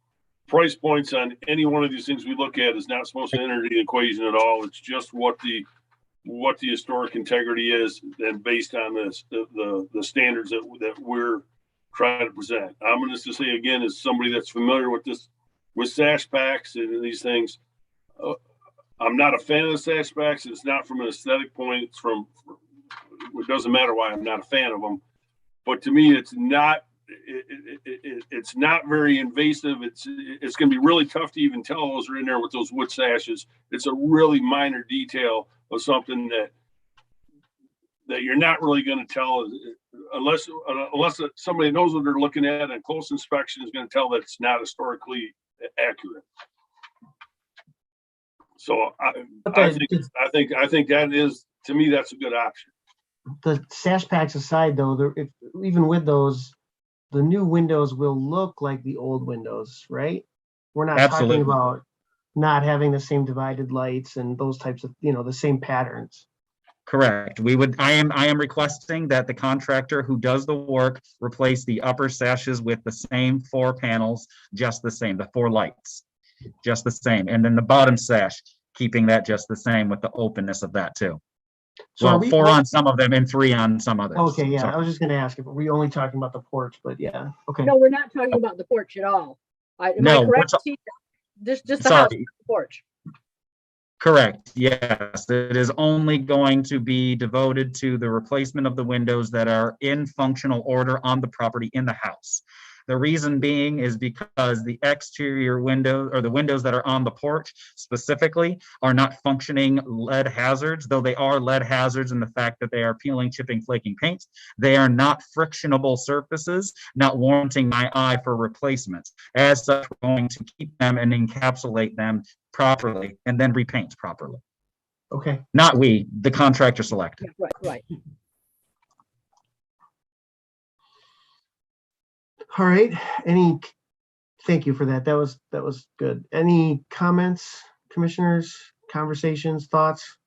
price points on any one of these things we look at is not supposed to enter the equation at all. It's just what the historic integrity is, and based on this, the standards that we're trying to present. I'm going to say again, as somebody that's familiar with this, with Sash packs and these things, I'm not a fan of the Sash packs. It's not from an aesthetic point. It's from, it doesn't matter why I'm not a fan of them, but to me, it's not very invasive. It's going to be really tough to even tell those are in there with those wood sashes. It's a really minor detail of something that you're not really going to tell unless somebody knows what they're looking at, and close inspection is going to tell that it's not historically accurate. So I think that is, to me, that's a good option. The Sash packs aside, though, even with those, the new windows will look like the old windows, right? We're not Absolutely. talking about not having the same divided lights and those types of, the same patterns. Correct. I am requesting that the contractor who does the work replace the upper sashes with the same 4 panels, just the same, the 4 lights, just the same. And then the bottom sash, keeping that just the same with the openness of that too. So well, 4 on some of them and 3 on some others. Okay, yeah. So, I was just going to ask if we only talking about the porch, but yeah. Okay. No, we're not talking about the porch at all. Am No, I correct? Just the sorry. house, the porch. Correct. Yes, it is only going to be devoted to the replacement of the windows that are in functional order on the property in the house. The reason being is because the exterior windows, or the windows that are on the porch specifically, are not functioning lead hazards, though they are lead hazards in the fact that they are peeling, chipping, flaking paint. They are not frictionable surfaces, not warranting my eye for replacements. As such, we're going to keep them and encapsulate them properly and then repaint properly. Okay. Not we, the contractor selected. Yeah, right. All right. Thank you for that. That was good. Any comments, commissioners, conversations, thoughts?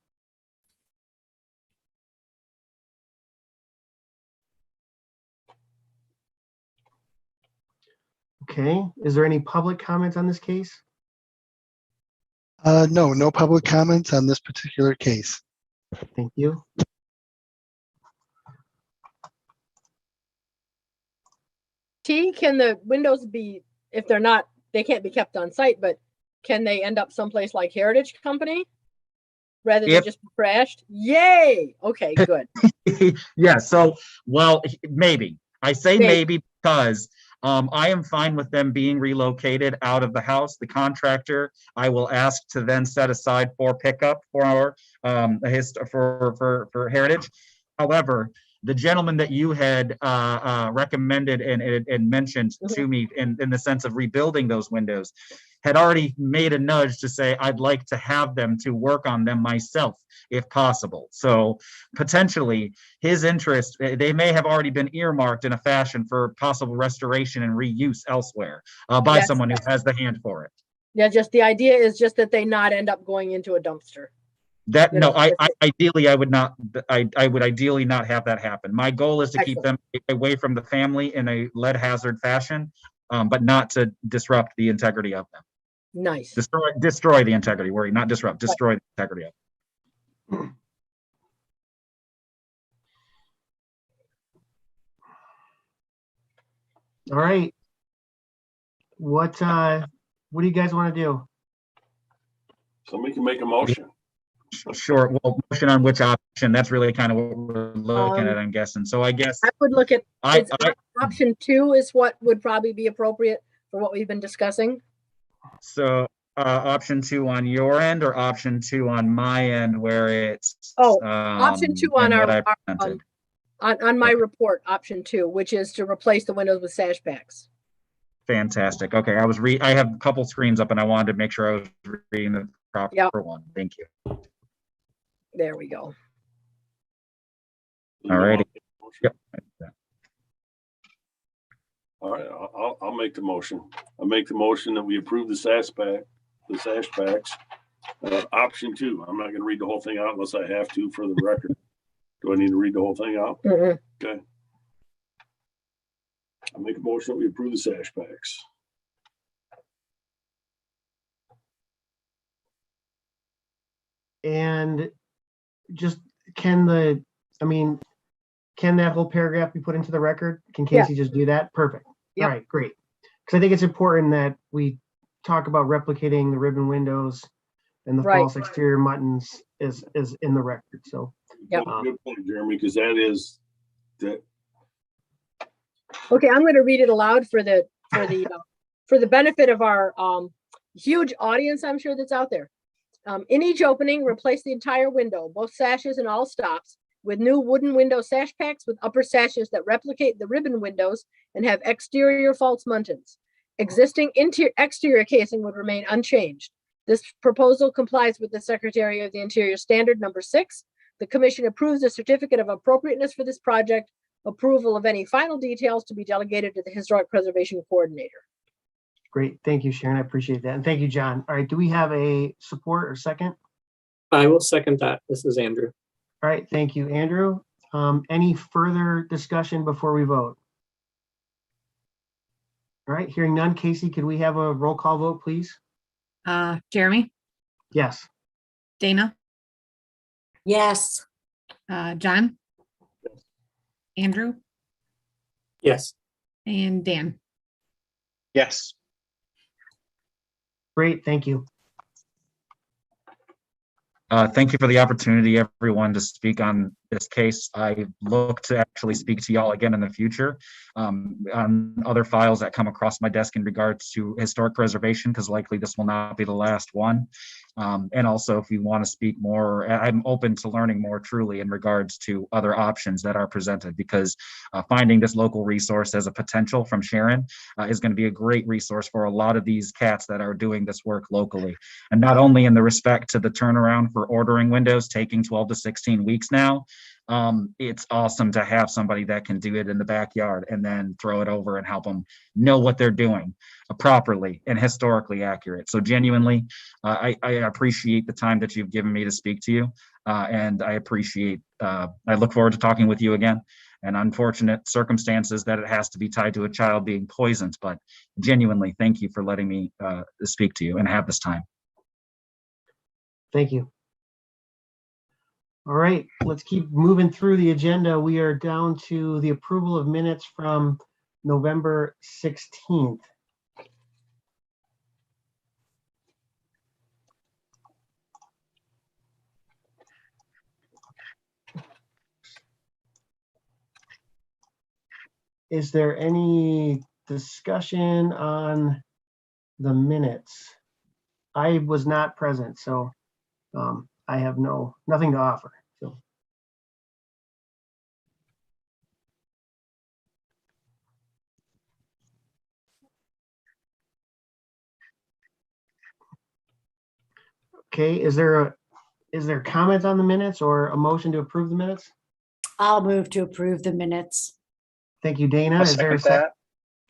Okay. Is there any public comments on this case? No public comments on this particular case. Thank you. T, can the windows be, if they're not, they can't be kept on site, but can they end up someplace like Heritage Company rather than just be crashed? Yay! Okay, good. Yeah, so, well, maybe. I say maybe because I am fine with them being relocated out of the house. The contractor, I will ask to then set aside for pickup for our for Heritage. However, the gentleman that you had recommended and mentioned to me in the sense of rebuilding those windows had already made a nudge to say, I'd like to have them to work on them myself, if possible. So potentially his interest, they may have already been earmarked in a fashion for possible restoration and reuse elsewhere by someone who has the hand for it. Yeah, just the idea is just that they not end up going into a dumpster. That no, I ideally I would not. I would ideally not have that happen. My goal is to keep them away from the family in a lead hazard fashion, but not to disrupt the integrity of them. Nice. Destroy the integrity. Worry, not disrupt. Destroy the integrity of them. All right. What do you guys want to do? Somebody can make a motion. Sure. Well, motion on which option? That's really kind of what we're looking at, I'm guessing. So I guess I would look at option 2 is what would probably be appropriate for what we've been discussing. So option 2 on your end, or option 2 on my end, where it's option 2 on on my report, option 2, which is to replace the windows with sash packs. Fantastic. Okay, I have a couple screens up and I wanted to make sure I was reading the proper one. Thank you. There we go. All righty. Yep. All right, I'll make the motion. I'll make the motion that we approve the sash packs Option 2, I'm not gonna read the whole thing out unless I have to for the record. Do I need to read the whole thing out? Mhm. Okay. I'll make a motion that we approve the Sash packs. And just, can that whole paragraph be put into the record? Can Yeah. Casey just do that? Perfect. Yep. All right, great. Because I think it's important that we talk about replicating the ribbon windows and the Right. false exterior muttons is in the record. So, Yep. Good point, Jeremy, because that. Okay, I'm going to read it aloud for the benefit of our huge audience, I'm sure, that's out there. In each opening, replace the entire window, both sashes and all stops, with new wooden window sash packs with upper sashes that replicate the ribbon windows and have exterior false muntins. Existing exterior casing would remain unchanged. This proposal complies with the Secretary of the Interior Standard number 6. The Commission approves a certificate of appropriateness for this project. Approval of any final details to be delegated to the Historic Preservation Coordinator. great. Thank you, Sharon. I appreciate that. And thank you, John. All right, do we have a support or second? I will second that. This is Andrew. All right, thank you, Andrew. Any further discussion before we vote? All right, hearing none. Casey, could we have a roll call vote, please? Jeremy, Yes. Dana, Yes. John, Andrew, Yes. and Dan. Yes. Great, thank you. Thank you for the opportunity, everyone, to speak on this case. I look to actually speak to y'all again in the future on other files that come across my desk in regards to historic preservation, because likely this will not be the last one. And also, if you want to speak more, I'm open to learning more truly in regards to other options that are presented, because finding this local resource as a potential from Sharon is going to be a great resource for a lot of these cats that are doing this work locally. And not only in the respect to the turnaround for ordering windows taking 12 to 16 weeks now, it's awesome to have somebody that can do it in the backyard and then throw it over and help them know what they're doing properly and historically accurate. So genuinely, I appreciate the time that you've given me to speak to you, and I look forward to talking with you again. And unfortunate circumstances that it has to be tied to a child being poisoned, but genuinely, thank you for letting me speak to you and have this time. Thank you. All right, let's keep moving through the agenda. We are down to the approval of minutes from November 16th. Is there any discussion on the minutes? I was not present, so I have nothing to offer. So. Okay, is there comment on the minutes or a motion to approve the minutes? I'll move to approve the minutes. Thank you, Dana. I'll Is there a second that.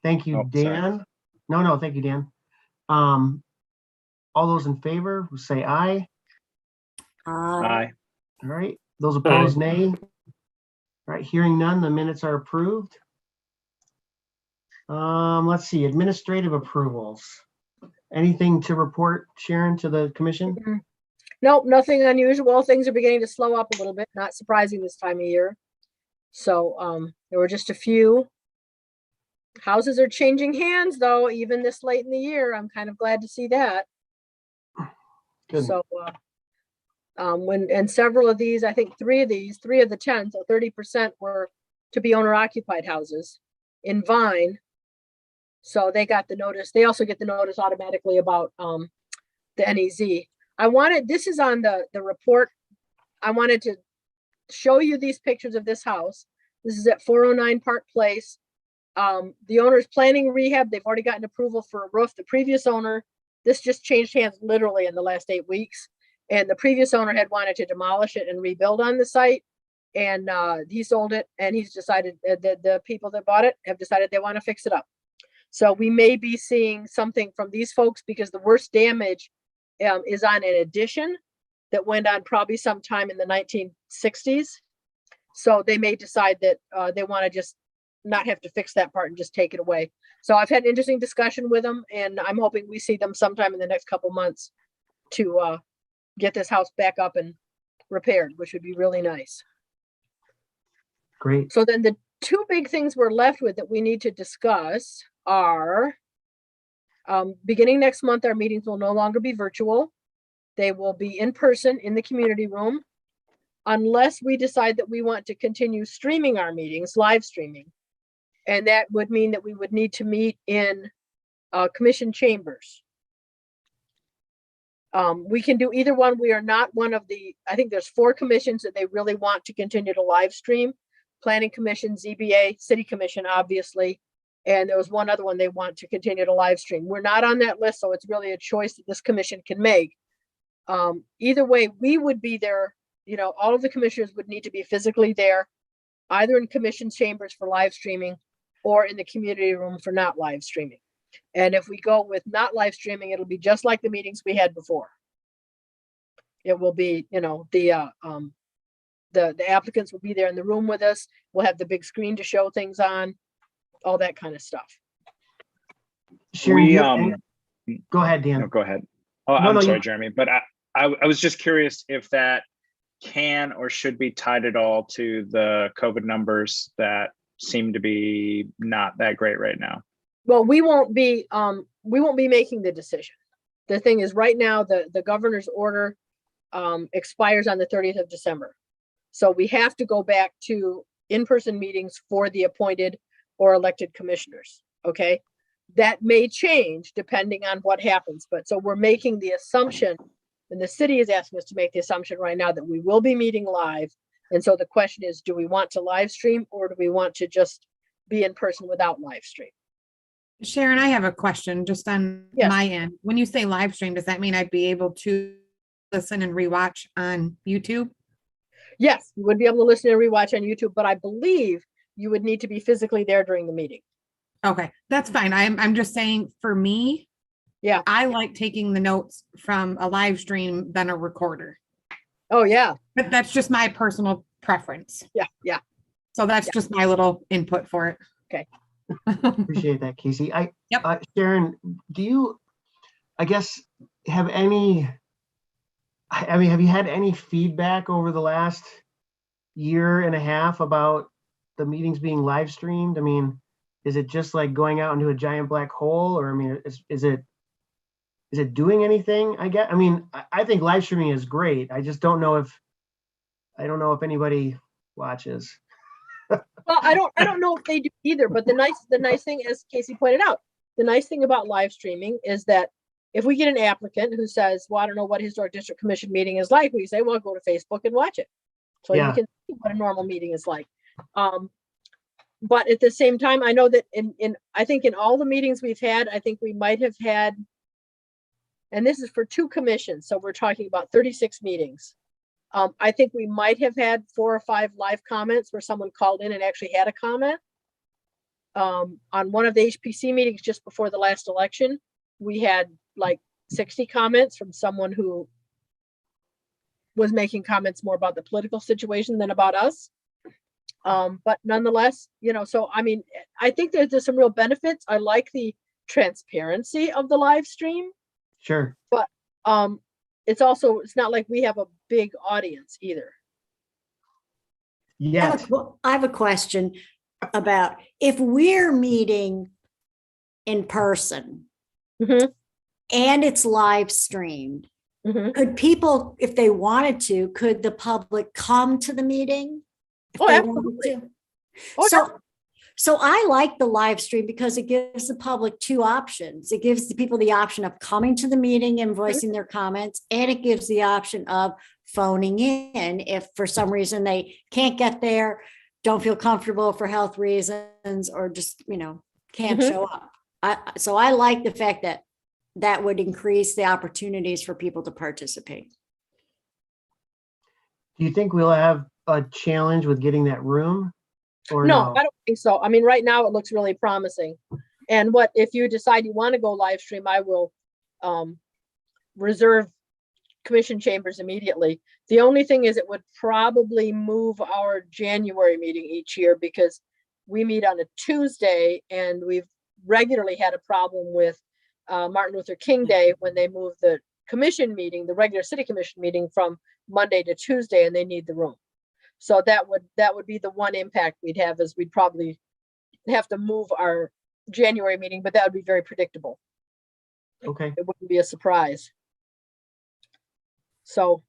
Thank you, Oh, sorry. Dan. No, thank you, Dan. All those in favor, say aye. Aye. All right, those opposed, nay. All right, hearing none, the minutes are approved. Let's see, administrative approvals. Anything to report, Sharon, to the commission? Nope, nothing unusual. Things are beginning to slow up a little bit, not surprising this time of year. So there were just a few. Houses are changing hands though, even this late in the year. I'm kind of glad to see that. Good. So and several of these, I think three of the 10, so 30% were to be owner occupied houses in Vine. So they got the notice. They also get the notice automatically about the NEZ. This is on the report. I wanted to show you these pictures of this house. This is at 409 Park Place. The owner is planning rehab. They've already gotten approval for a roof. The previous owner, this just changed hands literally in the last 8 weeks. And the previous owner had wanted to demolish it and rebuild on the site. And he sold it, and he's decided that the people that bought it have decided they want to fix it up. So we may be seeing something from these folks, because the worst damage is on an addition that went on probably sometime in the 1960s. So they may decide that they want to just not have to fix that part and just take it away. So I've had an interesting discussion with them, and I'm hoping we see them sometime in the next couple months to get this house back up and repaired, which would be really nice. Great. So then the two big things we're left with that we need to discuss are beginning next month, our meetings will no longer be virtual. They will be in person in the community room, unless we decide that we want to continue streaming our meetings, live streaming. And that would mean that we would need to meet in commission chambers. We can do either one. We are not one of the, I think there's 4 commissions that they really want to continue to live stream. Planning Commission, ZBA, City Commission, obviously. And there was one other one they want to continue to live stream. We're not on that list, so it's really a choice that this commission can make. Either way, we would be there. You know, all of the commissioners would need to be physically there, either in commission chambers for live streaming or in the community room for not live streaming. And if we go with not live streaming, it'll be just like the meetings we had before. It will be, you know, the applicants will be there in the room with us. We'll have the big screen to show things on, all that kind of stuff. Sharon, go ahead, Dan. No, go ahead. Oh, No, I'm no, sorry, you- Jeremy, but I was just curious if that can or should be tied at all to the COVID numbers that seem to be not that great right now. Well, we won't be making the decision. The thing is, right now, the governor's order expires on the 30th of December. So we have to go back to in-person meetings for the appointed or elected commissioners, okay? That may change depending on what happens, but so we're making the assumption, and the city is asking us to make the assumption right now that we will be meeting live. And so the question is, do we want to live stream or do we want to just be in person without live stream? Sharon, I have a question just on Yes. my end. When you say live stream, does that mean I'd be able to listen and rewatch on YouTube? Yes, you would be able to listen and rewatch on YouTube, but I believe you would need to be physically there during the meeting. Okay, that's fine. I'm just saying for me, Yeah. I like taking the notes from a live stream than a recorder. Oh, yeah. But that's just my personal preference. Yeah. Yeah. So that's Yeah. just my little input for it. Okay. Appreciate that, Casey. Yep. Sharon, do you, I guess, have any, I mean, have you had any feedback over the last year and a half about the meetings being live streamed? I mean, is it just like going out into a giant black hole, or I mean, is it doing anything? I mean, I think live streaming is great. I just don't know if anybody watches. Well, I don't know if they do either, but the nice thing, as Casey pointed out, the nice thing about live streaming is that if we get an applicant who says, well, I don't know what Historic District Commission meeting is like, we say, well, go to Facebook and watch it. So Yeah. you can see what a normal meeting is like. But at the same time, I know that I think in all the meetings we've had, I think we might have had, and this is for 2 commissions, so we're talking about 36 meetings. I think we might have had 4 or 5 live comments where someone called in and actually had a comment. On one of the HPC meetings just before the last election, we had like 60 comments from someone who was making comments more about the political situation than about us. But nonetheless, you know, so I mean, I think there's some real benefits. I like the transparency of the live stream. Sure. But it's not like we have a big audience either. Yeah. I have a question about if we're meeting in person Mhm. and it's live streamed, Mhm. could people, if they wanted to, could the public come to the meeting? If Oh, they wanted absolutely. to? Oh, So I like the live stream because it gives the public 2 options. It gives the people the option of coming to the meeting and voicing their comments, and it gives the option of phoning in if for some reason they can't get there, don't feel comfortable for health reasons, or just, you know, can't Mhm. show up. So I like the fact that that would increase the opportunities for people to participate. Do you think we'll have a challenge with getting that room? Or No, I don't think so. I mean, right now it looks really promising. And if you decide you want to go live stream, I will reserve commission chambers immediately. The only thing is it would probably move our January meeting each year because we meet on a Tuesday and we've regularly had a problem with Martin Luther King Day when they moved the commission meeting, the regular city commission meeting from Monday to Tuesday, and they need the room. So that would be the one impact we'd have is we'd probably have to move our January meeting, but that would be very predictable. Okay. It wouldn't be a surprise. So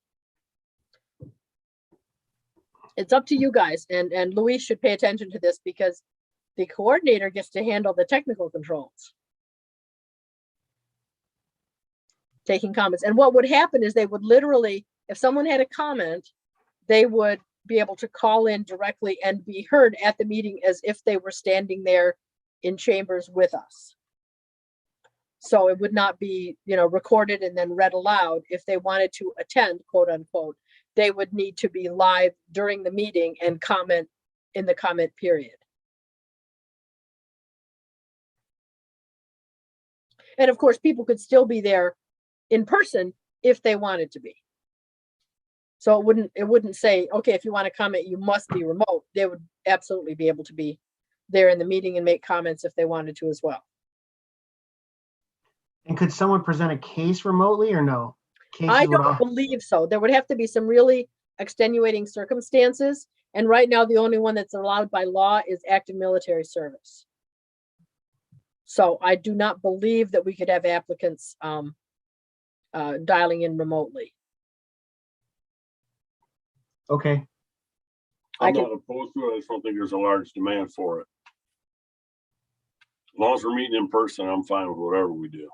it's up to you guys, and Louise should pay attention to this because the coordinator gets to handle the technical controls. Taking comments. And what would happen is they would literally, if someone had a comment, they would be able to call in directly and be heard at the meeting as if they were standing there in chambers with us. So it would not be, recorded and then read aloud. If they wanted to attend, quote unquote, they would need to be live during the meeting and comment in the comment period. And of course, people could still be there in person if they wanted to be. So it wouldn't say, okay, if you want to comment, you must be remote. They would absolutely be able to be there in the meeting and make comments if they wanted to as well. And could someone present a case remotely or no? Cases I would don't believe so. There would have to be some really extenuating circumstances. And right now, the only one that's allowed by law is active military service. So I do not believe that we could have applicants dialing in remotely. Okay. I'm not opposed to it. I just don't think there's a large demand for it. As long as we're meeting in person, I'm fine with whatever we do.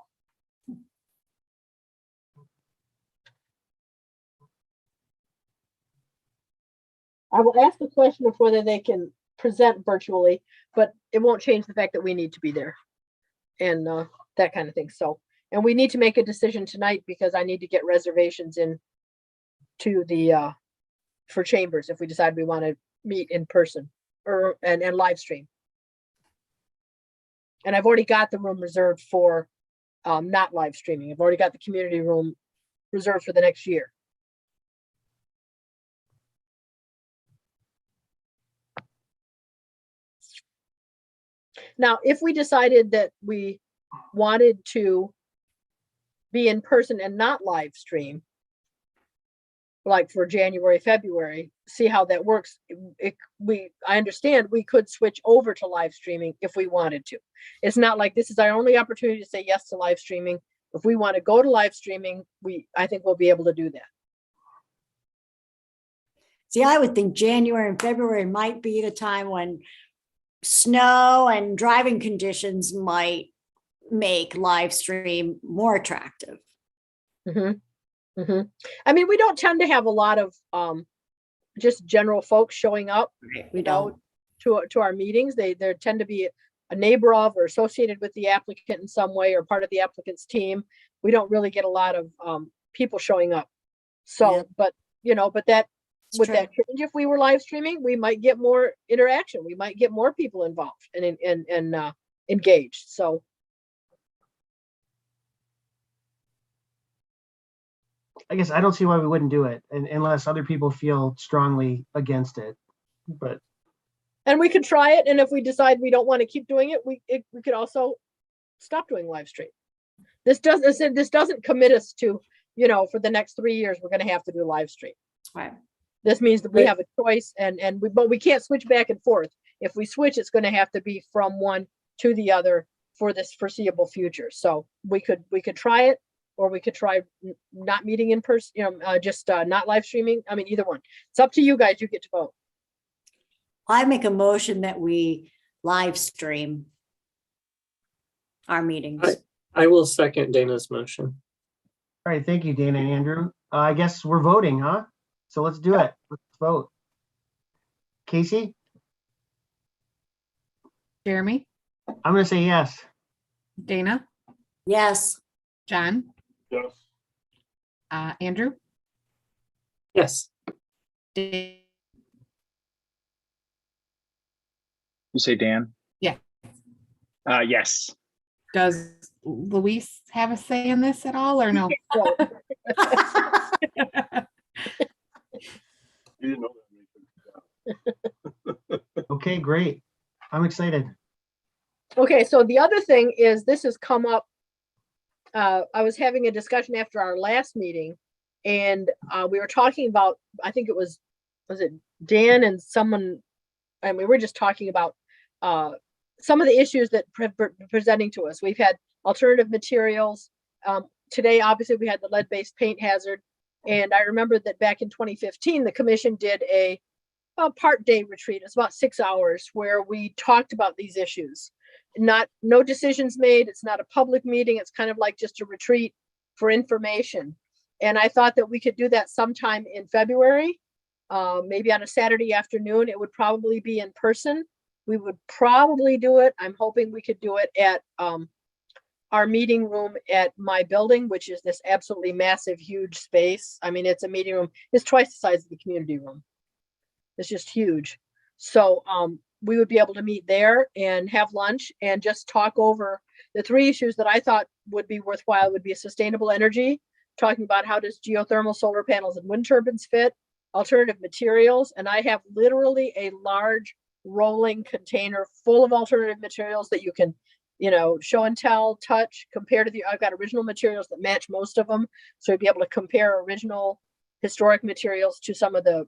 I will ask the question of whether they can present virtually, but it won't change the fact that we need to be there and that kind of thing. So, and we need to make a decision tonight because I need to get reservations in to the for chambers if we decide we want to meet in person or and live stream. And I've already got the room reserved for not live streaming. I've already got the community room reserved for the next year. Now, if we decided that we wanted to be in person and not live stream, like for January, February, see how that works. I understand we could switch over to live streaming if we wanted to. It's not like this is our only opportunity to say yes to live streaming. If we want to go to live streaming, I think we'll be able to do that. See, I would think January and February might be the time when snow and driving conditions might make live stream more attractive. Mm-hmm. Mm-hmm. I mean, we don't tend to have a lot of just general folks showing up, We don't. to our meetings. They tend to be a neighbor of or associated with the applicant in some way or part of the applicant's team. We don't really get a lot of people showing up. So, Yeah. but that would true. that change if we were live streaming? We might get more interaction. We might get more people involved and engaged. So I guess I don't see why we wouldn't do it unless other people feel strongly against it. But and we could try it, and if we decide we don't want to keep doing it, we could also stop doing live stream. This doesn't commit us to, for the next 3 years we're going to have to do live stream. Right. This means that we have a choice, but we can't switch back and forth. If we switch, it's going to have to be from one to the other for this foreseeable future. So we could try it, or we could try not meeting in person, just not live streaming. I mean, either one. It's up to you guys. You get to vote. I make a motion that we live stream our meetings. I will second Dana's motion. all right, thank you, Dana and Andrew. I guess we're voting, huh? So let's do it. Let's vote. Casey, Jeremy, I'm going to say yes. Dana, Yes. John, Yes. Andrew, Yes. Dan, You say Dan? Yeah. Yes. does Luis have a say in this at all or no? So, You didn't know that. Okay, great. I'm excited. okay, so the other thing is this has come up. I was having a discussion after our last meeting, and we were talking about, I think it was it Dan and someone, and we were just talking about some of the issues that presenting to us. We've had alternative materials. Today, obviously, we had the lead-based paint hazard. And I remember that back in 2015, the commission did a part day retreat. It's about 6 hours where we talked about these issues. No decisions made. It's not a public meeting. It's kind of like just a retreat for information. And I thought that we could do that sometime in February, maybe on a Saturday afternoon. It would probably be in person. We would probably do it. I'm hoping we could do it at our meeting room at my building, which is this absolutely massive, huge space. I mean, it's a meeting room. It's twice the size of the community room. It's just huge. So we would be able to meet there and have lunch and just talk over the 3 issues that I thought would be worthwhile. Would be sustainable energy, talking about how does geothermal solar panels and wind turbines fit, alternative materials. And I have literally a large rolling container full of alternative materials that you can, show and tell, touch, compare to I've got original materials that match most of them. So you'd be able to compare original historic materials to some of the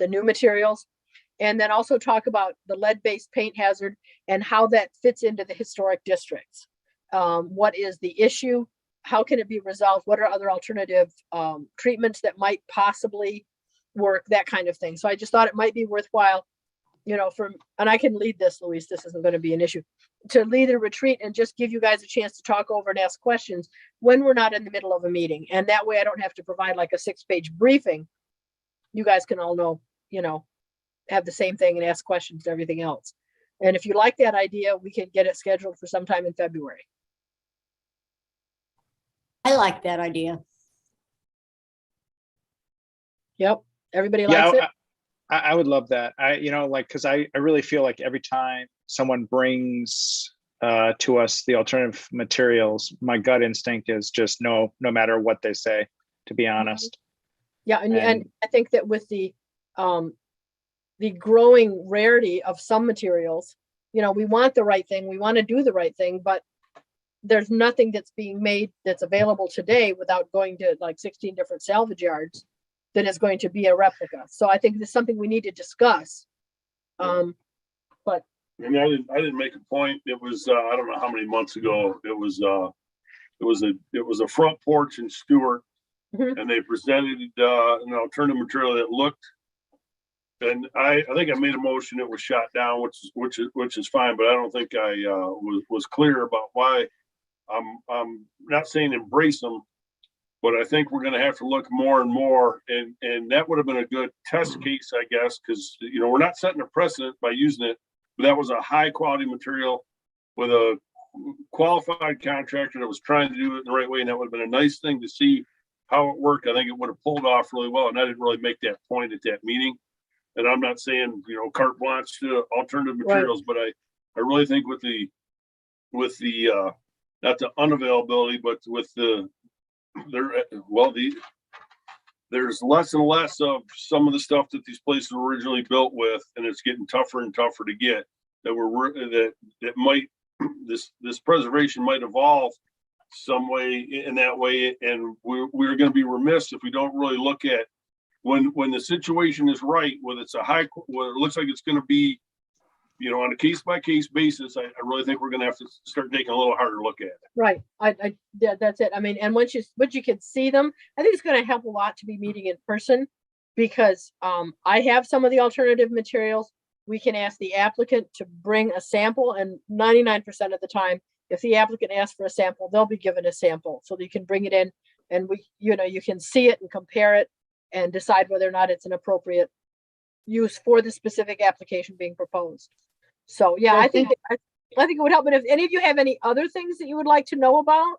new materials. And then also talk about the lead-based paint hazard and how that fits into the historic districts. What is the issue? How can it be resolved? What are other alternative treatments that might possibly work? That kind of thing. So I just thought it might be worthwhile, and I can lead this, Luis, this isn't going to be an issue, to lead a retreat and just give you guys a chance to talk over and ask questions when we're not in the middle of a meeting. And that way I don't have to provide like a 6-page briefing. You guys can all know, have the same thing and ask questions and everything else. And if you like that idea, we can get it scheduled for sometime in February. I like that idea. Yep. Everybody likes it. I would love that. Because I really feel like every time someone brings to us the alternative materials, my gut instinct is just no matter what they say, to be honest. Yeah. And I think that with the growing rarity of some materials, we want the right thing. We want to do the right thing, but there's nothing that's being made that's available today without going to like 16 different salvage yards that is going to be a replica. So I think this is something we need to discuss. And I didn't make a point. It was I don't know how many months ago. It was a front porch in Stewart, and they presented an alternative material that looked. And I think I made a motion. It was shot down, which is fine. But I don't think I was clear about why. I'm not saying embrace them, but I think we're going to have to look more and more. And that would have been a good test case, I guess, because we're not setting a precedent by using it. But that was a high quality material with a qualified contractor that was trying to do it in the right way, and that would have been a nice thing to see how it worked. I think it would have pulled off really well, and I didn't really make that point at that meeting. And I'm not saying carte blanche to alternative materials, but I really think with the not the unavailability, but with there's less and less of some of the stuff that these places were originally built with, and it's getting tougher and tougher to get. That might this preservation might evolve some way in that way, and we're going to be remiss if we don't really look at when the situation is right, whether it's it looks like it's going to be, on a case by case basis. I really think we're going to have to start taking a little harder look at it. Right. Yeah, that's it. I mean, and once you can see them, I think it's going to help a lot to be meeting in person, because I have some of the alternative materials. We can ask the applicant to bring a sample, and 99% of the time, if the applicant asks for a sample, they'll be given a sample, so that you can bring it in, and you can see it and compare it and decide whether or not it's an appropriate use for the specific application being proposed. So yeah, I think it would help. But if any of you have any other things that you would like to know about,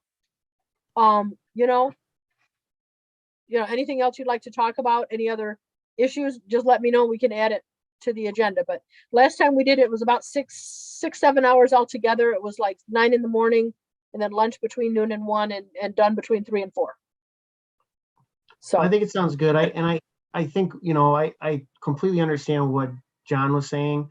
anything else you'd like to talk about, any other issues, just let me know. We can add it to the agenda. But last time we did it was about 6-7 hours altogether. It was like 9 in the morning and then lunch between noon and 1 and done between 3 and 4. So I think it sounds good. I think, I completely understand what John was saying.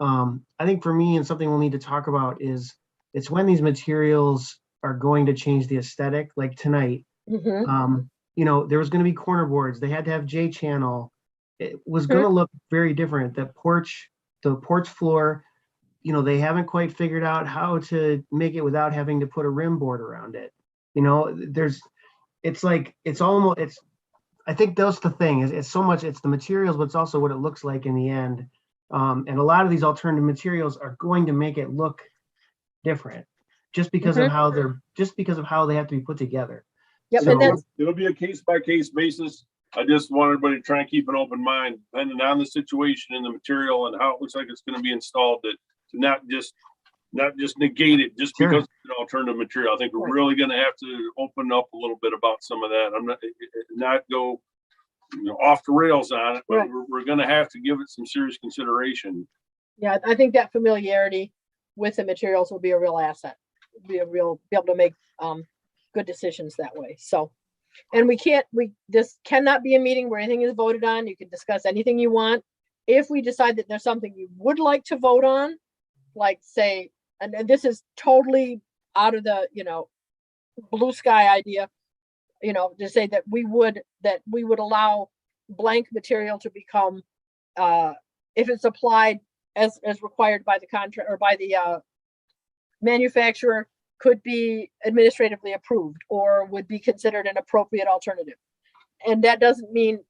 I think for me, and something we'll need to talk about is it's when these materials are going to change the aesthetic, like tonight. mhm. There was going to be corner boards. They had to have J channel. It was going to look very different. The porch floor, they haven't quite figured out how to make it without having to put a rim board around it. I think that's the thing is it's so much, it's the materials, but it's also what it looks like in the end. And a lot of these alternative materials are going to make it look different just because of how they have to be put together. Yep, So- and that's It'll be a case by case basis. I just want everybody to try and keep an open mind, depending on the situation and the material and how it looks like it's going to be installed, to not just negate it just Sure. because it's an alternative material. I think we're really going to have to open up a little bit about some of that. I'm not go off the rails on it, but Right. we're going to have to give it some serious consideration. Yeah, I think that familiarity with the materials will be a real asset. Be able to make good decisions that way. So, and this cannot be a meeting where anything is voted on. You can discuss anything you want. If we decide that there's something you would like to vote on, like say, and this is totally out of the blue sky idea, to say that we would allow blank material to become, if it's applied as required by the contract or by the manufacturer, could be administratively approved or would be considered an appropriate alternative. And that doesn't mean,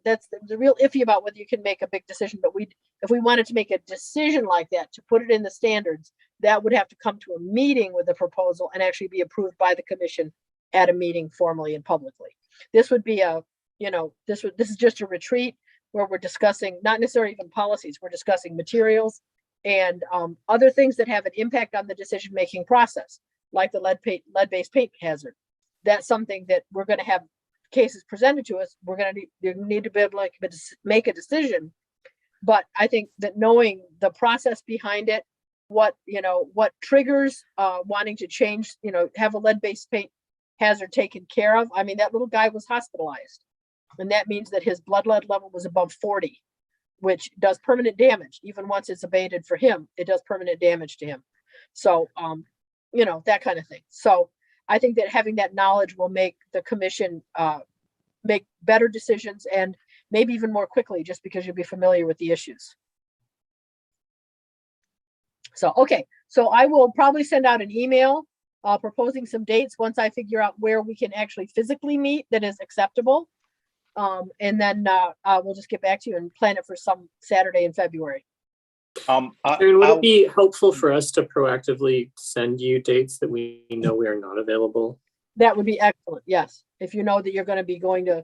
that's the real iffy about whether you can make a big decision, but if we wanted to make a decision like that, to put it in the standards, that would have to come to a meeting with the proposal and actually be approved by the commission at a meeting formally and publicly. This would be this is just a retreat where we're discussing, not necessarily even policies, we're discussing materials and other things that have an impact on the decision-making process, like the lead-based paint hazard. That's something that we're going to have cases presented to us. We're going to need to be able to make a decision. But I think that knowing the process behind it, what triggers wanting to change, have a lead-based paint hazard taken care of. I mean, that little guy was hospitalized, and that means that his blood lead level was above 40, which does permanent damage. Even once it's abated for him, it does permanent damage to him. So, that kind of thing. So I think that having that knowledge will make the commission make better decisions and maybe even more quickly, just because you'll be familiar with the issues. So, okay. So I will probably send out an email proposing some dates once I figure out where we can actually physically meet that is acceptable. And then we'll just get back to you and plan it for some Saturday in February. Aaron, would it be helpful for us to proactively send you dates that we know we are not available? That would be excellent. Yes. If you know that you're going to be going to,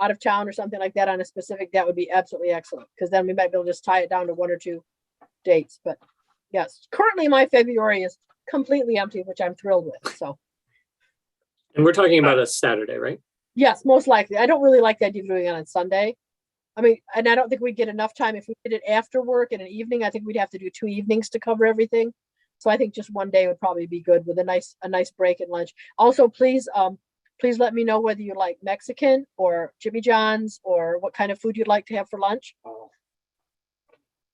out of town or something like that on a specific, that would be absolutely excellent. Because then we might be able to just tie it down to 1 or 2 dates. But yes, currently my February is completely empty, which I'm thrilled with. So. And we're talking about a Saturday, right? Yes, most likely. I don't really like the idea of doing it on Sunday. I mean, and I don't think we'd get enough time if we did it after work in an evening. I think we'd have to do 2 evenings to cover everything. So I think just one day would probably be good with a nice break at lunch. Also, please let me know whether you like Mexican or Jimmy John's or what kind of food you'd like to have for lunch.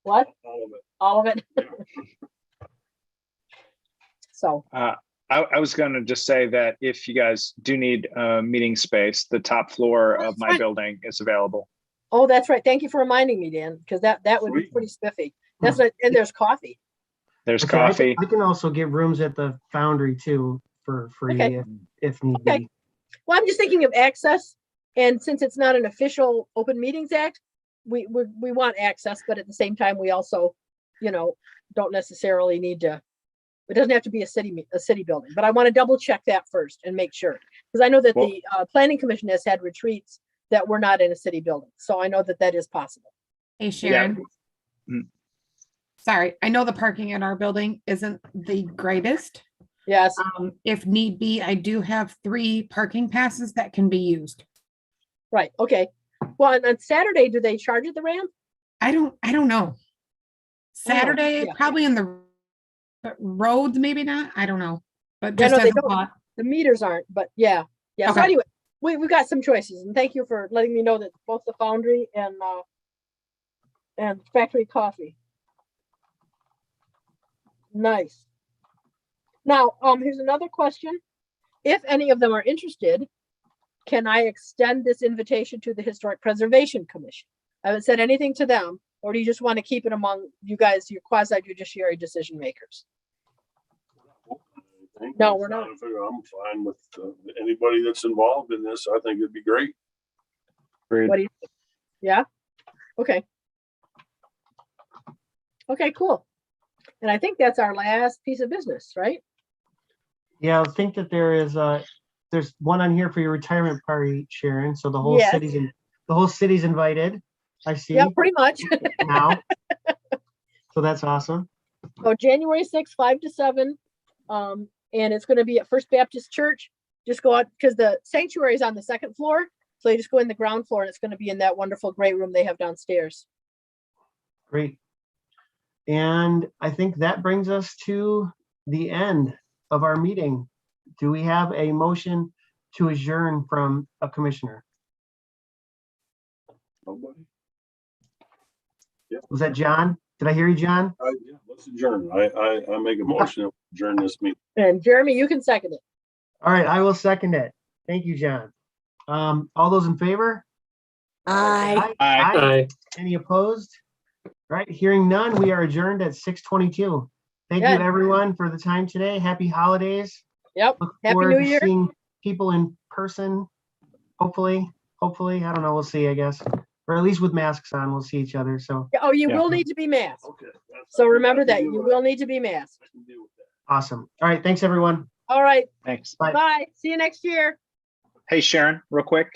What? All of it. All of it. So. I was going to just say that if you guys do need meeting space, the top floor of my building is available. Oh, that's right. Thank you for reminding me, Dan, because that would be pretty spiffy. That's right. And there's coffee. There's Okay, coffee. I can also get rooms at the foundry too for free if need be. Well, I'm just thinking of access, and since it's not an official Open Meetings Act, we want access, but at the same time, we also, don't necessarily need to. It doesn't have to be a city building, but I want to double check that first and make sure, because I know that the Planning Commission has had retreats that were not in a city building, so I know that is possible. Hey, Sharon. Yeah. Sorry, I know the parking in our building isn't the greatest. Yes. If need be, I do have 3 parking passes that can be used. Right. Okay. Well, and on Saturday, do they charge at the ramp? I don't know. Saturday, yeah. probably in the roads, maybe not. I don't know. But Yeah, just no, as they a don't. thought. The meters aren't, but yeah. Yeah, so Okay. anyway, we got some choices, and thank you for letting me know that both the Foundry and Factory Coffee. Nice. Now, here's another question. If any of them are interested, can I extend this invitation to the Historic Preservation Commission? I haven't said anything to them, or do you just want to keep it among you guys, your quasi judiciary decision makers? No, we're not. I'm fine with anybody that's involved in this. I think it'd be great. Agreed. What do you think? Yeah? Okay. Okay, cool. And I think that's our last piece of business, right? Yeah, I think that there's one on here for your retirement party, Sharon. So the whole Yes. city's invited. I see Yeah, pretty much. now. So that's awesome. So January 6th, 5 to 7. And it's going to be at First Baptist Church. Just go out because the sanctuary is on the second floor. So you just go in the ground floor and it's going to be in that wonderful great room they have downstairs. Great. And I think that brings us to the end of our meeting. Do we have a motion to adjourn from a commissioner? Nobody? Was that John? Did I hear you, John? Yeah, let's adjourn. I make a motion to adjourn this meeting. And Jeremy, you can second it. All right, I will second it. Thank you, John. All those in favor? Aye. Aye. Any opposed? All right, hearing none, we are adjourned at 6:22. Thank you, Good. everyone, for the time today. Happy holidays. Yep. Look Happy forward New to Year. seeing people in person. Hopefully, I don't know, we'll see, I guess. Or at least with masks on, we'll see each other. So Oh, you Yeah. will need to be masked. Okay. So remember that you will need to be masked. I can deal with that. awesome. All right, thanks, everyone. All right. Thanks. Bye. Bye. See you next year. Hey, Sharon, real quick.